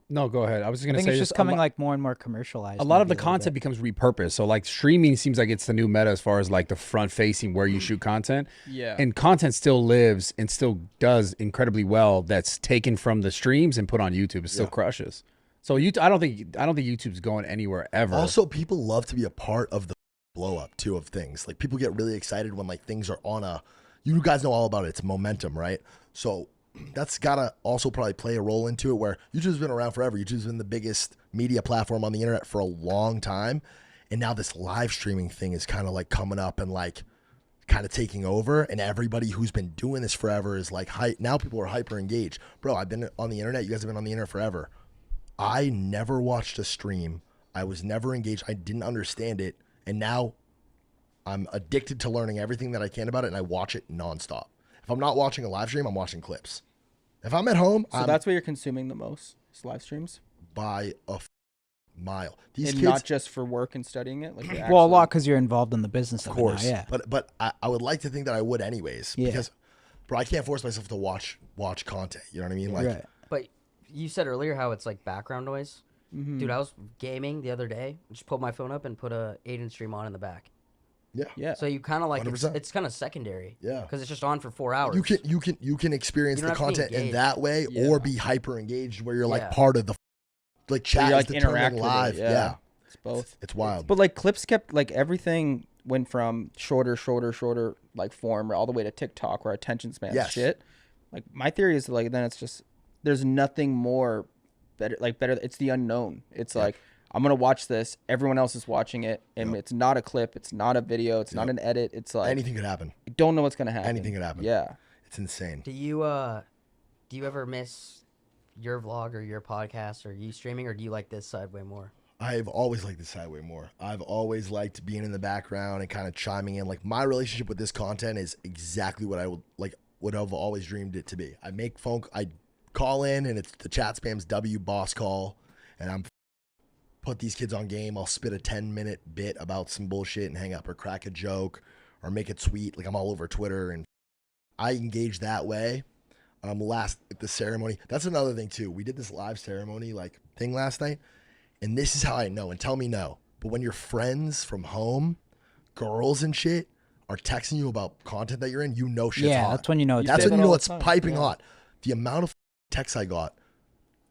No, go ahead. I was just I gonna think say it's this, just coming like more and more commercialized. a lot of maybe the a little content bit. becomes repurposed. So like streaming seems like it's the new meta as far as like the front facing where you shoot content. Yeah. And content still lives and still does incredibly well that's taken from the streams and put on YouTube. It still crushes. So I don't think YouTube's going anywhere ever. Also, people love to be a part of the blow up too of things. Like people get really excited when like things are on a. You guys know all about it. It's momentum, right? So that's gotta also probably play a role into it. Where YouTube's been around forever. YouTube's been the biggest media platform on the internet for a long time, and now this live streaming thing is kind of like coming up and like kind of taking over. And everybody who's been doing this forever is like now people are hyper engaged. Bro, I've been on the internet. You guys have been on the internet forever. I never watched a stream. I was never engaged. I didn't understand it. And now I'm addicted to learning everything that I can about it, and I watch it nonstop. If I'm not watching a live stream, I'm watching clips. If I'm at home, So that's what you're consuming the most, is live streams? by a mile. These And kids, not just for work and studying it? Like you're Well, a actually- lot because you're involved in the business of of it now, course. yeah. But I would like to think that I would anyways. Yeah. Because, bro, I can't force myself to watch content. You know what I mean? Like, Right. But you said earlier how it's like background noise. Mm-hmm. Dude, I was gaming the other day. Just pulled my phone up and put a Adin stream on in the back. yeah. Yeah. So you kind of like 100%. it's kind of secondary. Yeah. Because it's just on for 4 hours. You can experience You the don't have to be content in engaged. that way, Yeah. or be hyper engaged where you're like Yeah. part of the like chat you're, is like, determining interact with it, live. yeah. Yeah. It's both. It's wild. But like clips kept like everything went from shorter like form all the way to TikTok where attention span Yes. shit. Like my theory is like then it's just there's nothing more better. It's the unknown. It's like I'm gonna watch this. Everyone else is watching it, and it's not a clip. It's not a video. It's not an edit. It's like Anything could happen. I don't know what's gonna happen. Anything could happen. Yeah. It's insane. Do you ever miss your vlog or your podcast or you streaming, or do you like this side way more? I've always liked this side way more. I've always liked being in the background and kind of chiming in. Like my relationship with this content is exactly what I would like, what I've always dreamed it to be. I call in and it's the chat spam's W boss call, and I'm put these kids on game. I'll spit a 10-minute bit about some bullshit and hang up or crack a joke or make it sweet. Like I'm all over Twitter and I engage that way. The ceremony. That's another thing too. We did this live ceremony like thing last night. And this is how I know, and tell me no, but when your friends from home, girls and shit, are texting you about content that you're in, you know shit's hot. That's when you know. That's when you know it's piping hot. The amount of texts I got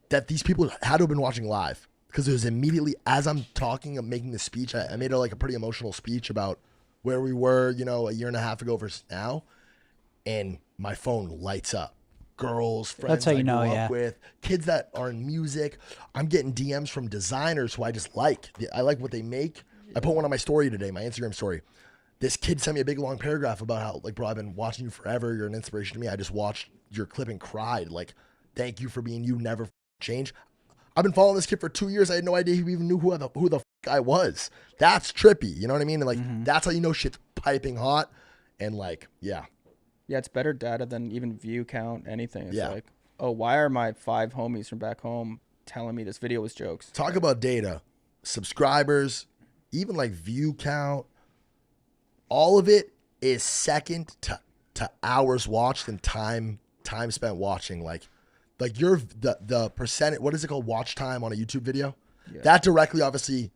that these people had to have been watching live, because it was immediately as I'm talking, I'm making the speech. I made a pretty emotional speech about where we were, a year and a half ago versus now, and my phone lights up. Girls, friends That's how you I know, grew up with, kids that are in music. I'm getting DMs from designers who I just like. I like what they make. I put one on my story today, my Instagram story. This kid sent me a big long paragraph about how, like, bro, I've been watching you forever. You're an inspiration to me. I just watched your clip and cried. Like, thank you for being you. Never change. I've been following this kid for 2 years. I had no idea he even knew who the I was. That's trippy. You know what I mean? And like, that's how you know shit's piping hot. And like, yeah. Yeah, it's better data than even view count, anything. It's Yeah. like, oh, why are my 5 homies from back home telling me this video was jokes? Talk about data, subscribers, even like view count. All of it is second to hours watched and time spent watching. Like your the percentage. What is it called? Watch time on a YouTube video. Yeah. That directly, obviously,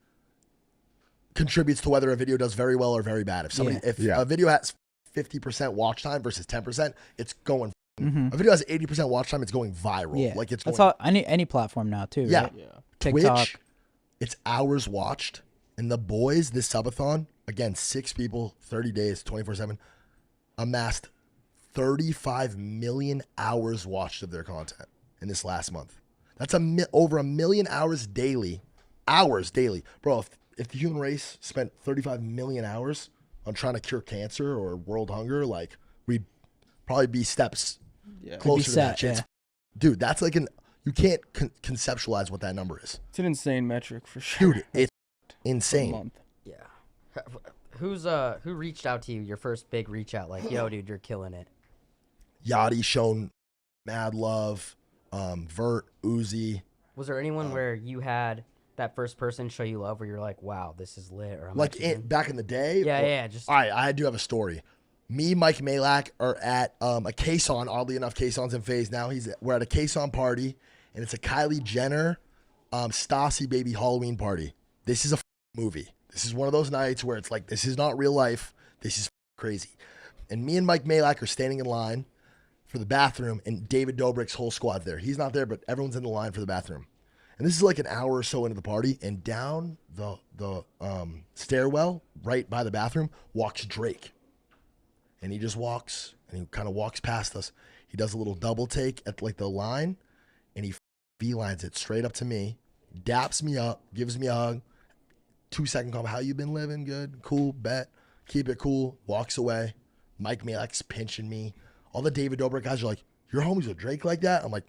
contributes to whether a video does very well or very bad. If a video has 50% watch time versus 10%, it's going. A video has 80% watch time, it's going viral. Yeah, like it's that's going, all any platform now too. Yeah, right? TikTok. TikTok. It's hours watched, and the boys this subathon, again, 6 people, 30 days, 24/7, amassed 35 million hours watched of their content in this last month. That's over 1 million hours daily. Bro. If the human race spent 35 million hours on trying to cure cancer or world hunger, like, we'd probably be steps closer to that shit. Yeah. Dude, that's like you can't conceptualize what that number is. It's an insane metric for sure. Dude, it's insane. Yeah. Who reached out to you? Your first big reach out, like, yo, dude, you're killing it. Yachty shown mad love. Vert, Uzi. Was there anyone where you had that first person show you love, where you're like, wow, this is lit? Or Back in the day? Yeah. All right, I do have a story. Me, Mike Malak are at a Kason. Oddly enough, Kason's in FaZe now. We're at a Kason party, and it's a Kylie Jenner, Stassi baby Halloween party. This is a movie. This is one of those nights where it's like, this is not real life. This is crazy. And me and Mike Malak are standing in line for the bathroom, and David Dobrik's whole squad's there. He's not there, but everyone's in the line for the bathroom. And this is like an hour or so into the party, and down the stairwell right by the bathroom walks Drake. And he just walks, and he kind of walks past us. He does a little double take at like the line, and he beelines it straight up to me, daps me up, gives me a hug. 2-second comment, how you been living? Good, cool, bet, keep it cool. Walks away. Mike Malak's pinching me. All the David Dobrik guys are like, you're homies with Drake like that? I'm like,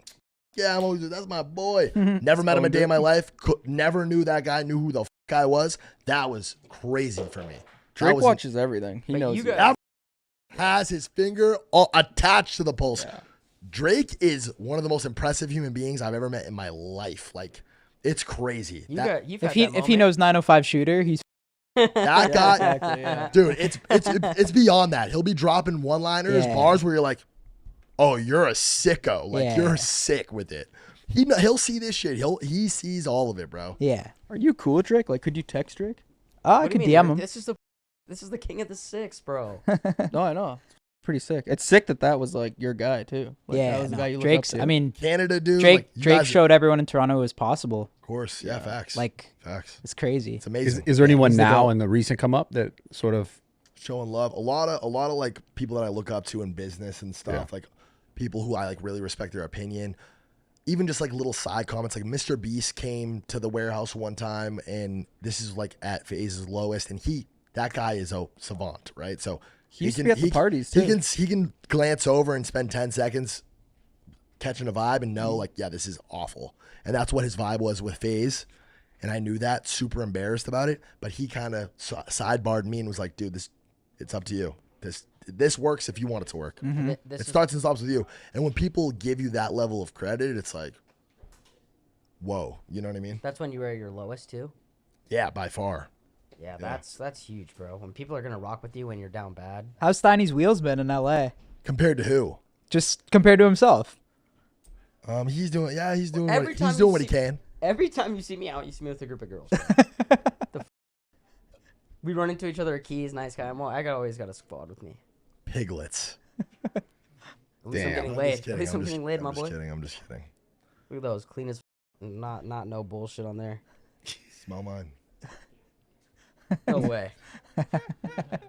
yeah, that's my boy. Never met him a day in my life. Never knew that guy, knew who the I was. That was crazy for me. Drake watches everything. He knows. Has his finger attached to the pulse. Yeah. Drake is one of the most impressive human beings I've ever met in my life. Like, it's crazy. If he knows 905 shooter, he's that guy. Exactly, yeah. Dude, it's beyond that. He'll be dropping one-liners, bars where you're like, oh, you're a sicko. Like, you're sick with it. He'll see this shit. He sees all of it, bro. Yeah. Are you cool with Drake? Like, could you text Drake? I could DM him. This is the king of the six, bro. No, I know. Pretty sick. It's sick that was like your guy too. Like, yeah, that was the guy you looked Drake's. up to. I mean, Canada dude. Drake showed everyone in Toronto it was possible. Of course, yeah, facts. Like, facts. It's crazy. It's amazing. Is there anyone now in the recent come up that sort of showing love? A lot of like people that I look up to in business and stuff. Like people who I like really respect their opinion. Even just like little side comments. Like Mr. Beast came to the warehouse one time, and this is like at FaZe's lowest, and that guy is a savant, right? So he used to be at the parties too. He can glance over and spend 10 seconds catching a vibe and know like, yeah, this is awful. And that's what his vibe was with FaZe. and I knew that, super embarrassed about it. But he kind of sidebarred me and was like, dude, it's up to you. This works if you want it to work. It starts and stops with you. And when people give you that level of credit, it's like, whoa, you know what I mean? That's when you were at your lowest too? Yeah, by far. Yeah, that's huge, bro. When people are gonna rock with you when you're down bad. How's Steiny's wheels been in LA? Compared to who? Just compared to himself. He's doing Every time he's doing what he can. Every time you see me out, you see me with a group of girls. We run into each other at Keys, nice guy. Always got a squad with me. Piglets. At least I'm getting laid. At least I'm getting laid, my boy. I'm just kidding. Look at those, clean as not no bullshit on there. Smell mine. No way. Yeah,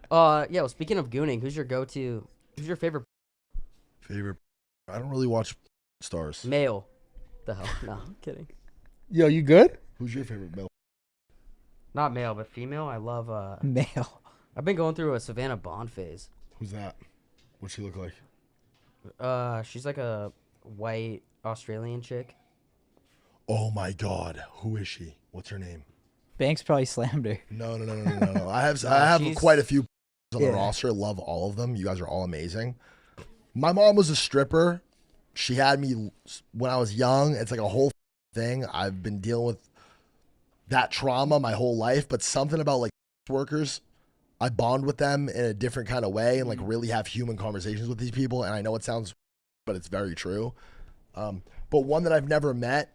well, speaking of gooning, who's your favorite? I don't really watch stars. Male. The hell? No, I'm kidding. Yo, you good? Who's your favorite male? Not male, but female. I love male. I've been going through a Savannah Bond phase. Who's that? What's she look like? She's like a white Australian chick. Oh my God, who is she? What's her name? Banks probably slammed her. No. I have quite a few on the roster. Love all of them. You guys are all amazing. My mom was a stripper. She had me when I was young. It's like a whole thing. I've been dealing with that trauma my whole life, but something about like workers, I bond with them in a different kind of way and like really have human conversations with these people. And I know it sounds, but it's very true. But one that I've never met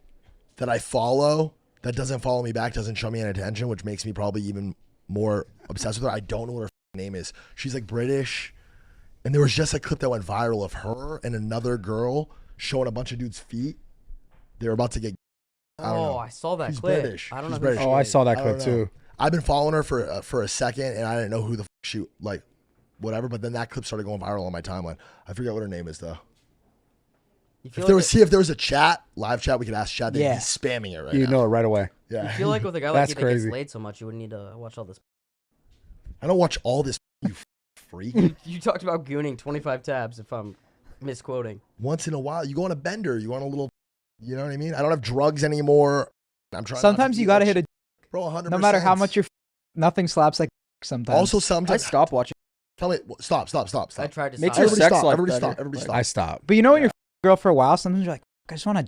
that I follow that doesn't follow me back, doesn't show me any attention, which makes me probably even more obsessed with her. I don't know what her name is. She's like British. And there was just a clip that went viral of her and another girl showing a bunch of dudes' feet. They were about to get. I saw that She's clip. British. I don't She's know. British. Oh, I saw that clip too. I've been following her for a second, and I didn't know who the she like, whatever. But then that clip started going viral on my timeline. I forget what her name is though. If there was a chat, live chat, we could ask chat. They'd be spamming it right now. You know it right away. Yeah. You feel like with a guy like you that gets laid so much, you wouldn't need to watch all this. I don't watch all this. You freak. You talked about gooning 25 tabs. If I'm misquoting. Once in a while, you go on a bender. You go on a little. You know what I mean? I don't have drugs anymore. I'm trying. Sometimes you gotta hit a. Bro, 100%. No matter how much nothing slaps like. Sometimes. Also, sometimes I stop watching. Tell me, stop. I tried to. Makes stop. your sex life Everybody better. stop. Everybody stop. I stop. But you know when you're girl for a while, sometimes you're like, I just want to.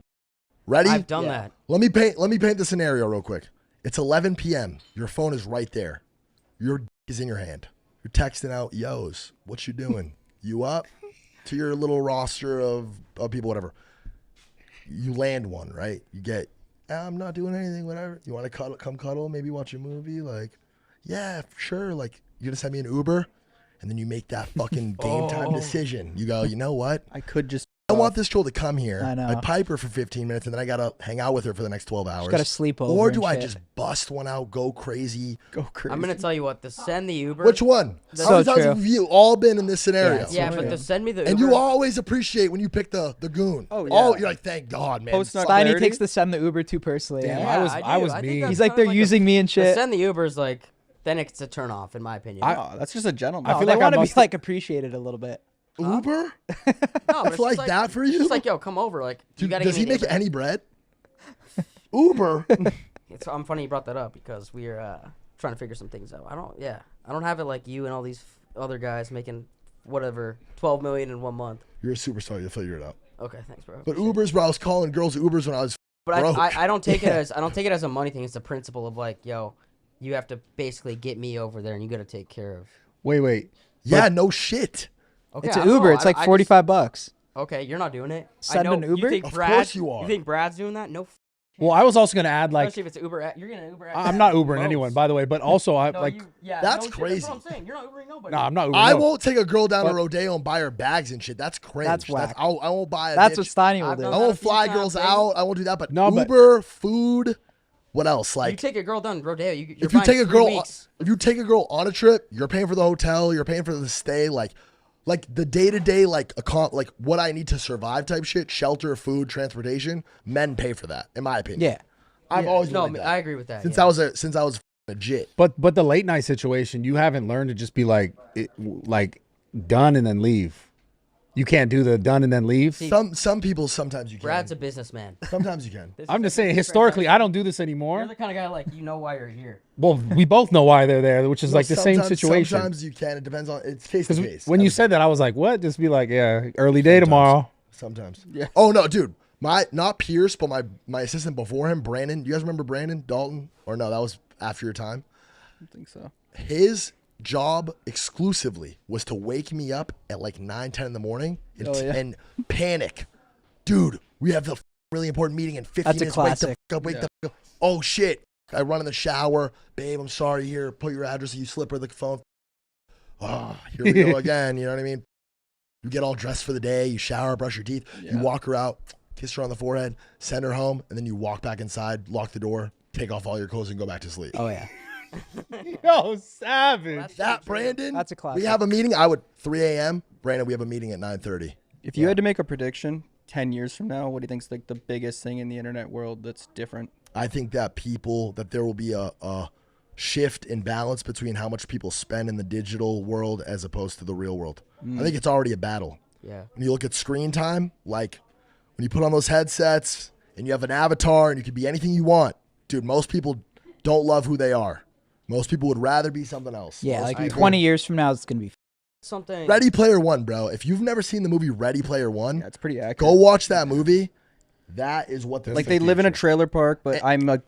Ready? I've done that. Let me paint the scenario real quick. It's 11 p.m. Your phone is right there. Your dick is in your hand. You're texting out, yos, what you doing? You up? To your little roster of people, whatever. You land one, right? You get, I'm not doing anything, whatever. You want to come cuddle, maybe watch a movie? Like, yeah, sure. Like, you're going to send me an Uber? And then you make that fucking game time decision. You go, you know what? I could just. I want this girl to come here. I know. I pipe her for 15 minutes, and then I gotta hang out with her for the next 12 hours. Gotta sleep over. Or do I shit. just bust one out, go crazy? I'm gonna tell you what. To send the Uber. Which one? So How many times true. have you all been in this scenario? Yeah, but to send me the Uber. And you always appreciate when you pick the goon. Oh, yeah. Oh, you're like, thank God, man. Post-nut Steiny clarity. takes the send the Uber too personally. Damn, Yeah. I was think mean. that's He's like kinda they're using me and To shit. send the Uber's like, then it's a turn off in my opinion. Oh, that's just a gentleman. I feel they like I want to be must- like appreciated a little bit. Uber? No, but It's like that for you? It's like, yo, come over. Like, you Dude, gotta does give he me make the- any bread? Uber? I'm funny you brought that up because we're trying to figure some things out. I don't have it like you and all these other guys making whatever 12 million in 1 month. You're a superstar. You'll figure it out. Okay, thanks, bro. But Ubers, bro, I was calling girls Ubers when I was But broke. I don't take it as a money thing. It's the principle of like, yo, you have to basically get me over there and you got to take care of. Wait. Yeah, no shit. Okay, It's I an don't Uber. know. It's like I just- $45. Okay, you're not doing it. Send I know, an Uber? You think Of Brad, course you are. You think Brad's doing that? No. Well, I was also gonna add like Especially if it's Uber. You're gonna Uber. I'm not Ubering most. anyone, by the way. But also I No, like That's no shit, crazy. That's what I'm saying. You're not Ubering nobody. no, I'm not Ubering. I no. won't take a girl down to But- Rodeo and buy her bags and shit. That's cringe. That's whack. I won't buy a That's bitch. what Steiny will I've do. done I that won't a few fly times, girls baby. out. I won't do that. But No, but- Uber, food, what else? You Like, take a girl down rodeo. You're if you buying take a 3 girl, weeks. if you take a girl on a trip, you're paying for the hotel. You're paying for the stay. Like the day to day, like what I need to survive type shit, shelter, food, transportation. Men pay for that, in my opinion. Yeah. I've always been No, like that. I agree with that. Since yeah. I was legit. But the late night situation, you haven't learned to just be like done and then leave. You can't do the done and then leave. Some people sometimes you can. Brad's a businessman. Sometimes you can. I'm just saying, historically, I don't do this anymore. You're the kind of guy like you know why you're here. Well, we both know why they're there, which is like the same situation. Sometimes you can. It depends on it's case to case. When you said that, I was like, "What?" Just be like, "Yeah, early day tomorrow." Sometimes. Yeah. Oh no, dude. Not Pierce, but my assistant before him, Brandon. You guys remember Brandon Dalton? Or no, that was after your time. I don't think so. His job exclusively was to wake me up at like 9, 10 in the morning and panic. Dude, we have the really important meeting in 15 minutes. Classic. Wake the fuck up. Oh shit. I run in the shower. Babe, I'm sorry. Here, put your address. You slip her the phone. Oh, here we go again. You know what I mean? You get all dressed for the day. You shower, brush your teeth. You walk her out, kiss her on the forehead, send her home, and then you walk back inside, lock the door, take off all your clothes, and go back to sleep. Oh yeah. Yo, savage. Brandon. That's a classic. We have a meeting. 3 a.m. Brandon, we have a meeting at 9:30. If you had to make a prediction 10 years from now, what do you think's like the biggest thing in the internet world that's different? I think that there will be a shift in balance between how much people spend in the digital world as opposed to the real world. I think it's already a battle. Yeah. When you look at screen time, like when you put on those headsets and you have an avatar and you can be anything you want, dude, most people don't love who they are. Most people would rather be something else. Yeah, Most like 20 years from now, it's going to be something. Ready Player One, bro. If you've never seen the movie Ready Player One, that's pretty accurate. Go watch that movie. That is what like they live in a trailer park, but I'm a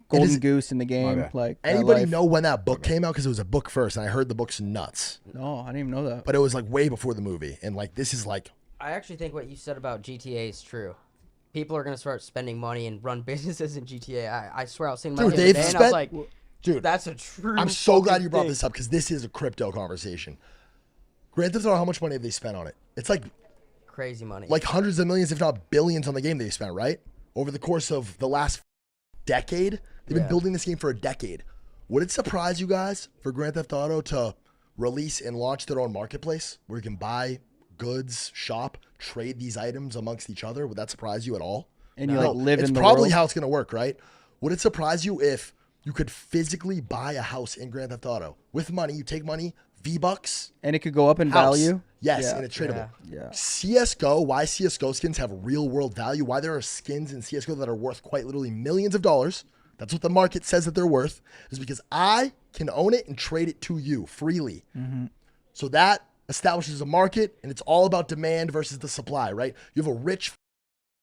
golden goose in the game. Like anybody know when that book came out? Because it was a book first, and I heard the book's nuts. No, I didn't even know that. But it was like way before the movie, and like this is like. I actually think what you said about GTA is true. People are gonna start spending money and run businesses in GTA. I swear I was saying, dude, they've spent. And I was like, dude, that's a true. I'm so glad you brought this up because this is a crypto conversation. Grand Theft Auto, how much money have they spent on it? It's like crazy money. Like hundreds of millions, if not billions, on the game they spent, right? Over the course of the last decade. They've been building this game for a decade. Would it surprise you guys for Grand Theft Auto to release and launch their own marketplace where you can buy goods, shop, trade these items amongst each other? Would that surprise you at all? And you like live in the It's probably world? how it's going to work, right? Would it surprise you if you could physically buy a house in Grand Theft Auto with money? You take money, V-Bucks. And it could go up in house. value? Yes, Yeah. and it's tradable. Yeah. CSGO, why CSGO skins have real world value, why there are skins in CSGO that are worth quite literally millions of dollars, that's what the market says that they're worth, is because I can own it and trade it to you freely. So that establishes a market, and it's all about demand versus the supply, right? You have a rich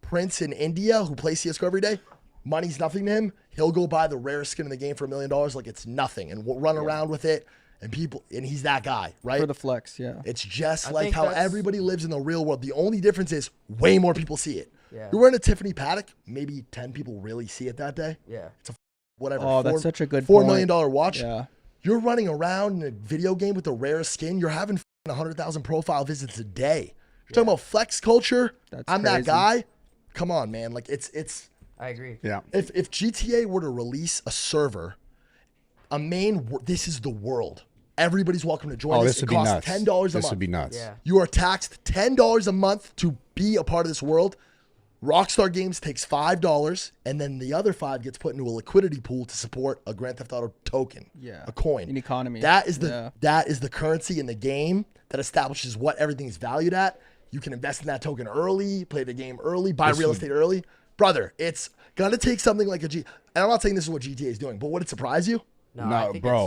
prince in India who plays CSGO every day. Money's nothing to him. He'll go buy the rarest skin in the game for $1 million like it's nothing, and we'll run around with it. And he's that guy, right? For the flex, yeah. It's just I like think how that's- everybody lives in the real world. The only difference is way more people see it. Yeah. You're wearing a Tiffany Paddock, maybe 10 people really see it that day. Yeah. It's a whatever. Oh, that's such a good $4 point. million watch. Yeah. You're running around in a video game with the rarest skin. You're having 100,000 profile visits a day. You're talking about flex culture. That's I'm crazy. that guy. Come on, man. Like it's. I agree. Yeah. If GTA were to release a server, this is the world. Everybody's welcome to join Oh, this. this It would be costs nuts. $10 a month. This would be nuts. Yeah. You are taxed $10 a month to be a part of this world. Rockstar Games takes $5, and then the other $5 gets put into a liquidity pool to support a Grand Theft Auto token, a coin, an economy. That is the currency in the game that establishes what everything's valued at. You can invest in that token early, play the game early, buy real estate early. Brother, it's gonna take something like and I'm not saying this is what GTA is doing, but would it surprise you? No,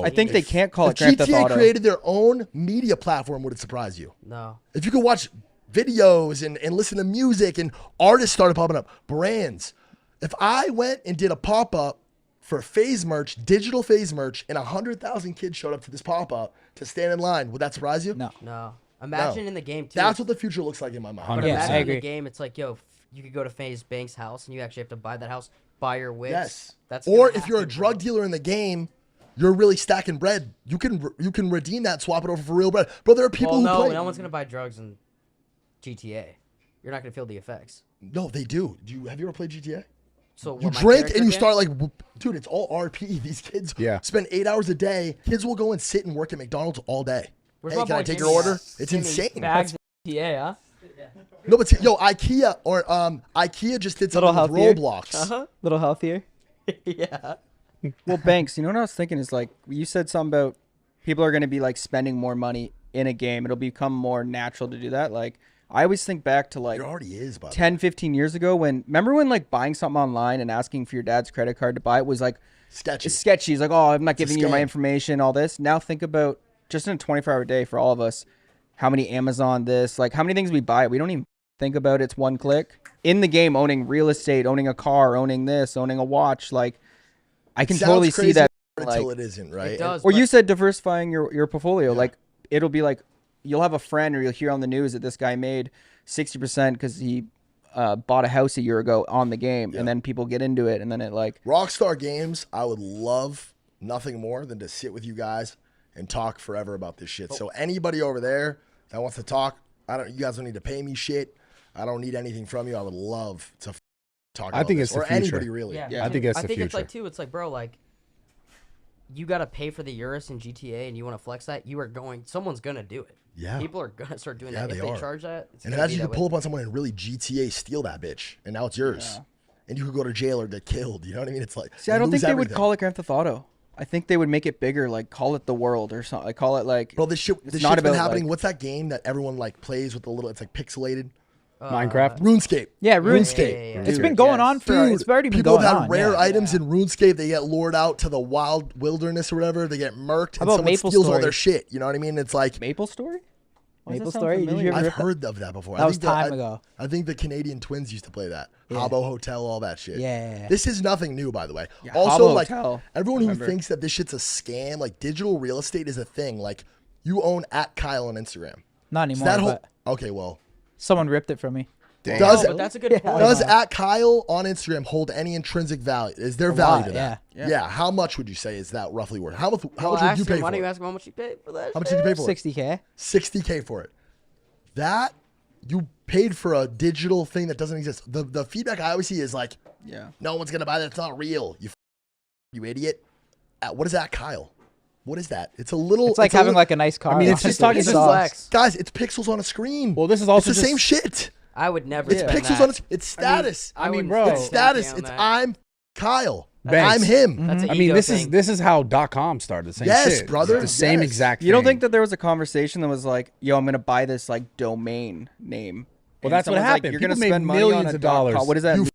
I think they can't call it If Grand Theft GTA Auto. created their own media platform, would it surprise you? No. If you could watch videos and listen to music and artists started popping up, brands. If I went and did a pop-up for FaZe merch, digital FaZe merch, and 100,000 kids showed up to this pop-up to stand in line, would that surprise you? No. Imagine in the game too. That's what the future looks like in my mind. But Yeah, imagine I in agree. the game, it's like, yo, you could go to FaZe Bank's house and you actually have to buy that house, buy your whips. Yes. That's or gonna if you're a happen, drug dealer in the game, you're really stacking bread. You can redeem that, swap it over for real bread. Bro, there are people well, who play. no one's gonna buy drugs in GTA. You're not gonna feel the effects. No, they do. Have you ever played GTA? So You what, my drink character and you can? start like, dude, it's all RP. These kids spend 8 hours a day. Kids will go and sit and work at McDonald's all day. Where's Hey, my can I boy take Jimmy your order? at? It's Jimmy insane. Bags GTA, huh? No, but IKEA IKEA just did Little something with healthier. Roblox. Little healthier. Yeah. Well, Banks, you know what I was thinking is like you said something about people are going to be like spending more money in a game. It'll become more natural to do that. Like I always think back to like It already is, by 10, 15 years ago remember when like buying something online and asking for your dad's credit card to buy it was like sketchy. It's sketchy. It's like, oh, I'm not It's a giving you my scam. information, all this. Now think about just in a 24-hour day for all of us, how many Amazon like how many things we buy. We don't even think about it's one click. In the game, owning real estate, owning a car, owning this, owning a watch, like I can totally see that. Until like, it isn't, right? It does. or you said diversifying your portfolio. Yeah. Like it'll be like you'll have a friend or you'll hear on the news that this guy made 60% because he bought a house a year ago on the game, and then people get into it, and then it like Rockstar Games. I would love nothing more than to sit with you guys and talk forever about this shit. So anybody over there that wants to talk, you guys don't need to pay me shit. I don't need anything from you. I would love to talk about think this. it's the or future. anybody really. I think it's the future. It's like too. It's like, bro, like you gotta pay for the Yourage in GTA, and you want to flex that. Someone's gonna do it. Yeah. People are gonna start doing that. Yeah, If they charge that, it's and gonna imagine be you that could pull way. up on someone and really GTA steal that bitch, and now it's yours. And you could go to jail or get killed. You know what I mean? It's like, see, I don't think they would call it Grand Theft Auto. I think they would make it bigger, like call it The World or something. Like call it like, bro, this shit's not been about, happening. like- What's that game that everyone like plays with the little? It's like pixelated. Minecraft. RuneScape. Yeah, RuneScape. Yeah. It's been going on for. It's already been People going have on. had rare yeah. items in RuneScape. They get lured out to the wild wilderness or whatever. They get murked, and about someone Maple steals all Story? their shit. You know what I mean? It's like Maple Story. Why does Maple that sound Story? Did familiar? you ever I've rip that? heard of that before. That I was think time ago. I think the Canadian Twins used to play that. Yeah. Habbo Hotel, all that shit. Yeah. This is nothing new, by the way. Yeah, Also, Habbo like Hotel. everyone who Remember. thinks that this shit's a scam, like digital real estate is a thing. Like you own @Kyle on Instagram. Not So anymore. that whole but okay, well, someone ripped it from me. does No, but that's a good point. does @Kyle on Instagram hold any intrinsic value? Is there value lot, to that? yeah. How much would you say is that roughly worth? How much would you Why pay for don't you it? ask him how much you paid for that? How much did you pay for it? 60K. 60K for it. That you paid for a digital thing that doesn't exist. The feedback I always see is like, Yeah. no one's gonna buy that. It's not real. You idiot. What is that, Kyle? What is that? It's a little. It's like having like a nice car. I mean, it's just talking It's a to flex. guys. It's pixels on a screen. Well, this is also it's the just- same shit. I would never. It's spend pixels that. on. It's status. I mean, wouldn't bro. spend It's 10K status. on It's that. I'm Kyle. Banks. I'm him. That's an I mean, ego this thing. is how .com started. The same Yes, shit. brother. The same Yes. exact. You don't thing. think that there was a conversation that was like, yo, I'm gonna buy this like domain name. Well, And that's what someone's like, happened. You're People gonna made spend money on millions a of dollars. .com. What does that mean?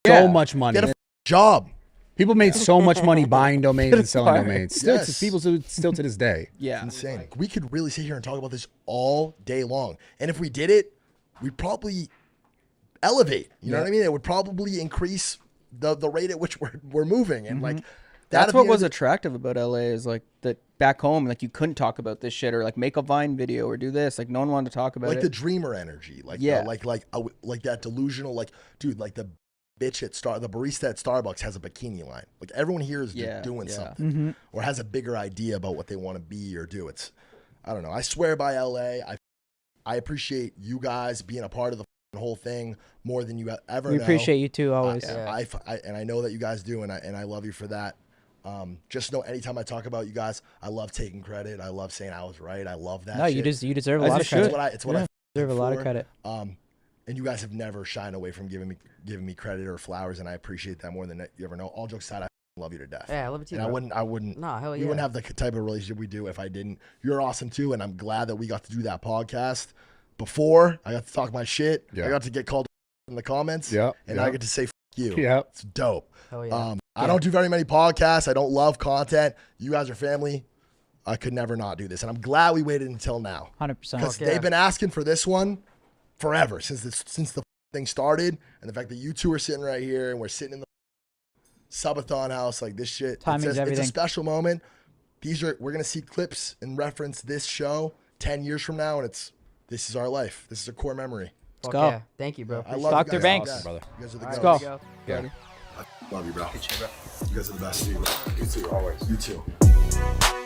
so Yeah. much money? Get a job. People made so much money buying domains and selling Fire. domains. Still, Yes. people still to this day. Yeah. Insane. We could really sit here and talk about this all day long. And if we did it, we'd probably elevate. You know what I mean? It would probably increase the rate at which we're moving. And like That's what was attractive about LA is like that back home, like you couldn't talk about this shit or like make a Vine video or do this. Like no one wanted to talk about like it. the dreamer energy. Like Yeah. like that delusional. Like dude, like the bitch the barista at Starbucks has a bikini line. Like everyone here is Yeah, doing yeah. something or has a bigger idea about what they want to be or do. It's I don't know. I swear by LA. I appreciate you guys being a part of the whole thing more than you ever We know. appreciate you too, always. And I know that you guys do, and I love you for that. Just know anytime I talk about you guys, I love taking credit. I love saying I was right. I love that. No, you shit. you deserve a As lot you of credit. should. It's what I deserve a lot of for. credit. And you guys have never shied away from giving me credit or flowers, and I appreciate that more than you ever know. All jokes aside, I love you to death. Yeah, I love you too. And bro. I wouldn't. Nah, hell We yeah. wouldn't have the type of relationship we do if I didn't. You're awesome too, and I'm glad that we got to do that podcast. Before I got to talk my shit, Yeah. I got to get called in the comments, Yeah, and yeah. I get to say F you. Yeah. It's dope. Hell yeah. I don't do very many podcasts. I don't love content. You guys are family. I could never not do this, and I'm glad we waited until now 100%. because Fuck yeah. they've been asking for this one forever since the thing started, and the fact that you two are sitting right here and we're sitting in the Subathon house like this shit. Timing's it's everything. a special moment. We're gonna see clips and reference this show 10 years from now, and this is our life. This is a core memory. Fuck go. yeah. Thank you, bro. I love Dr. you guys. Banks. Awesome, brother. You guys are the All goats. right, go. here we go. Love you, bro. You guys are the best. You too, always. You too.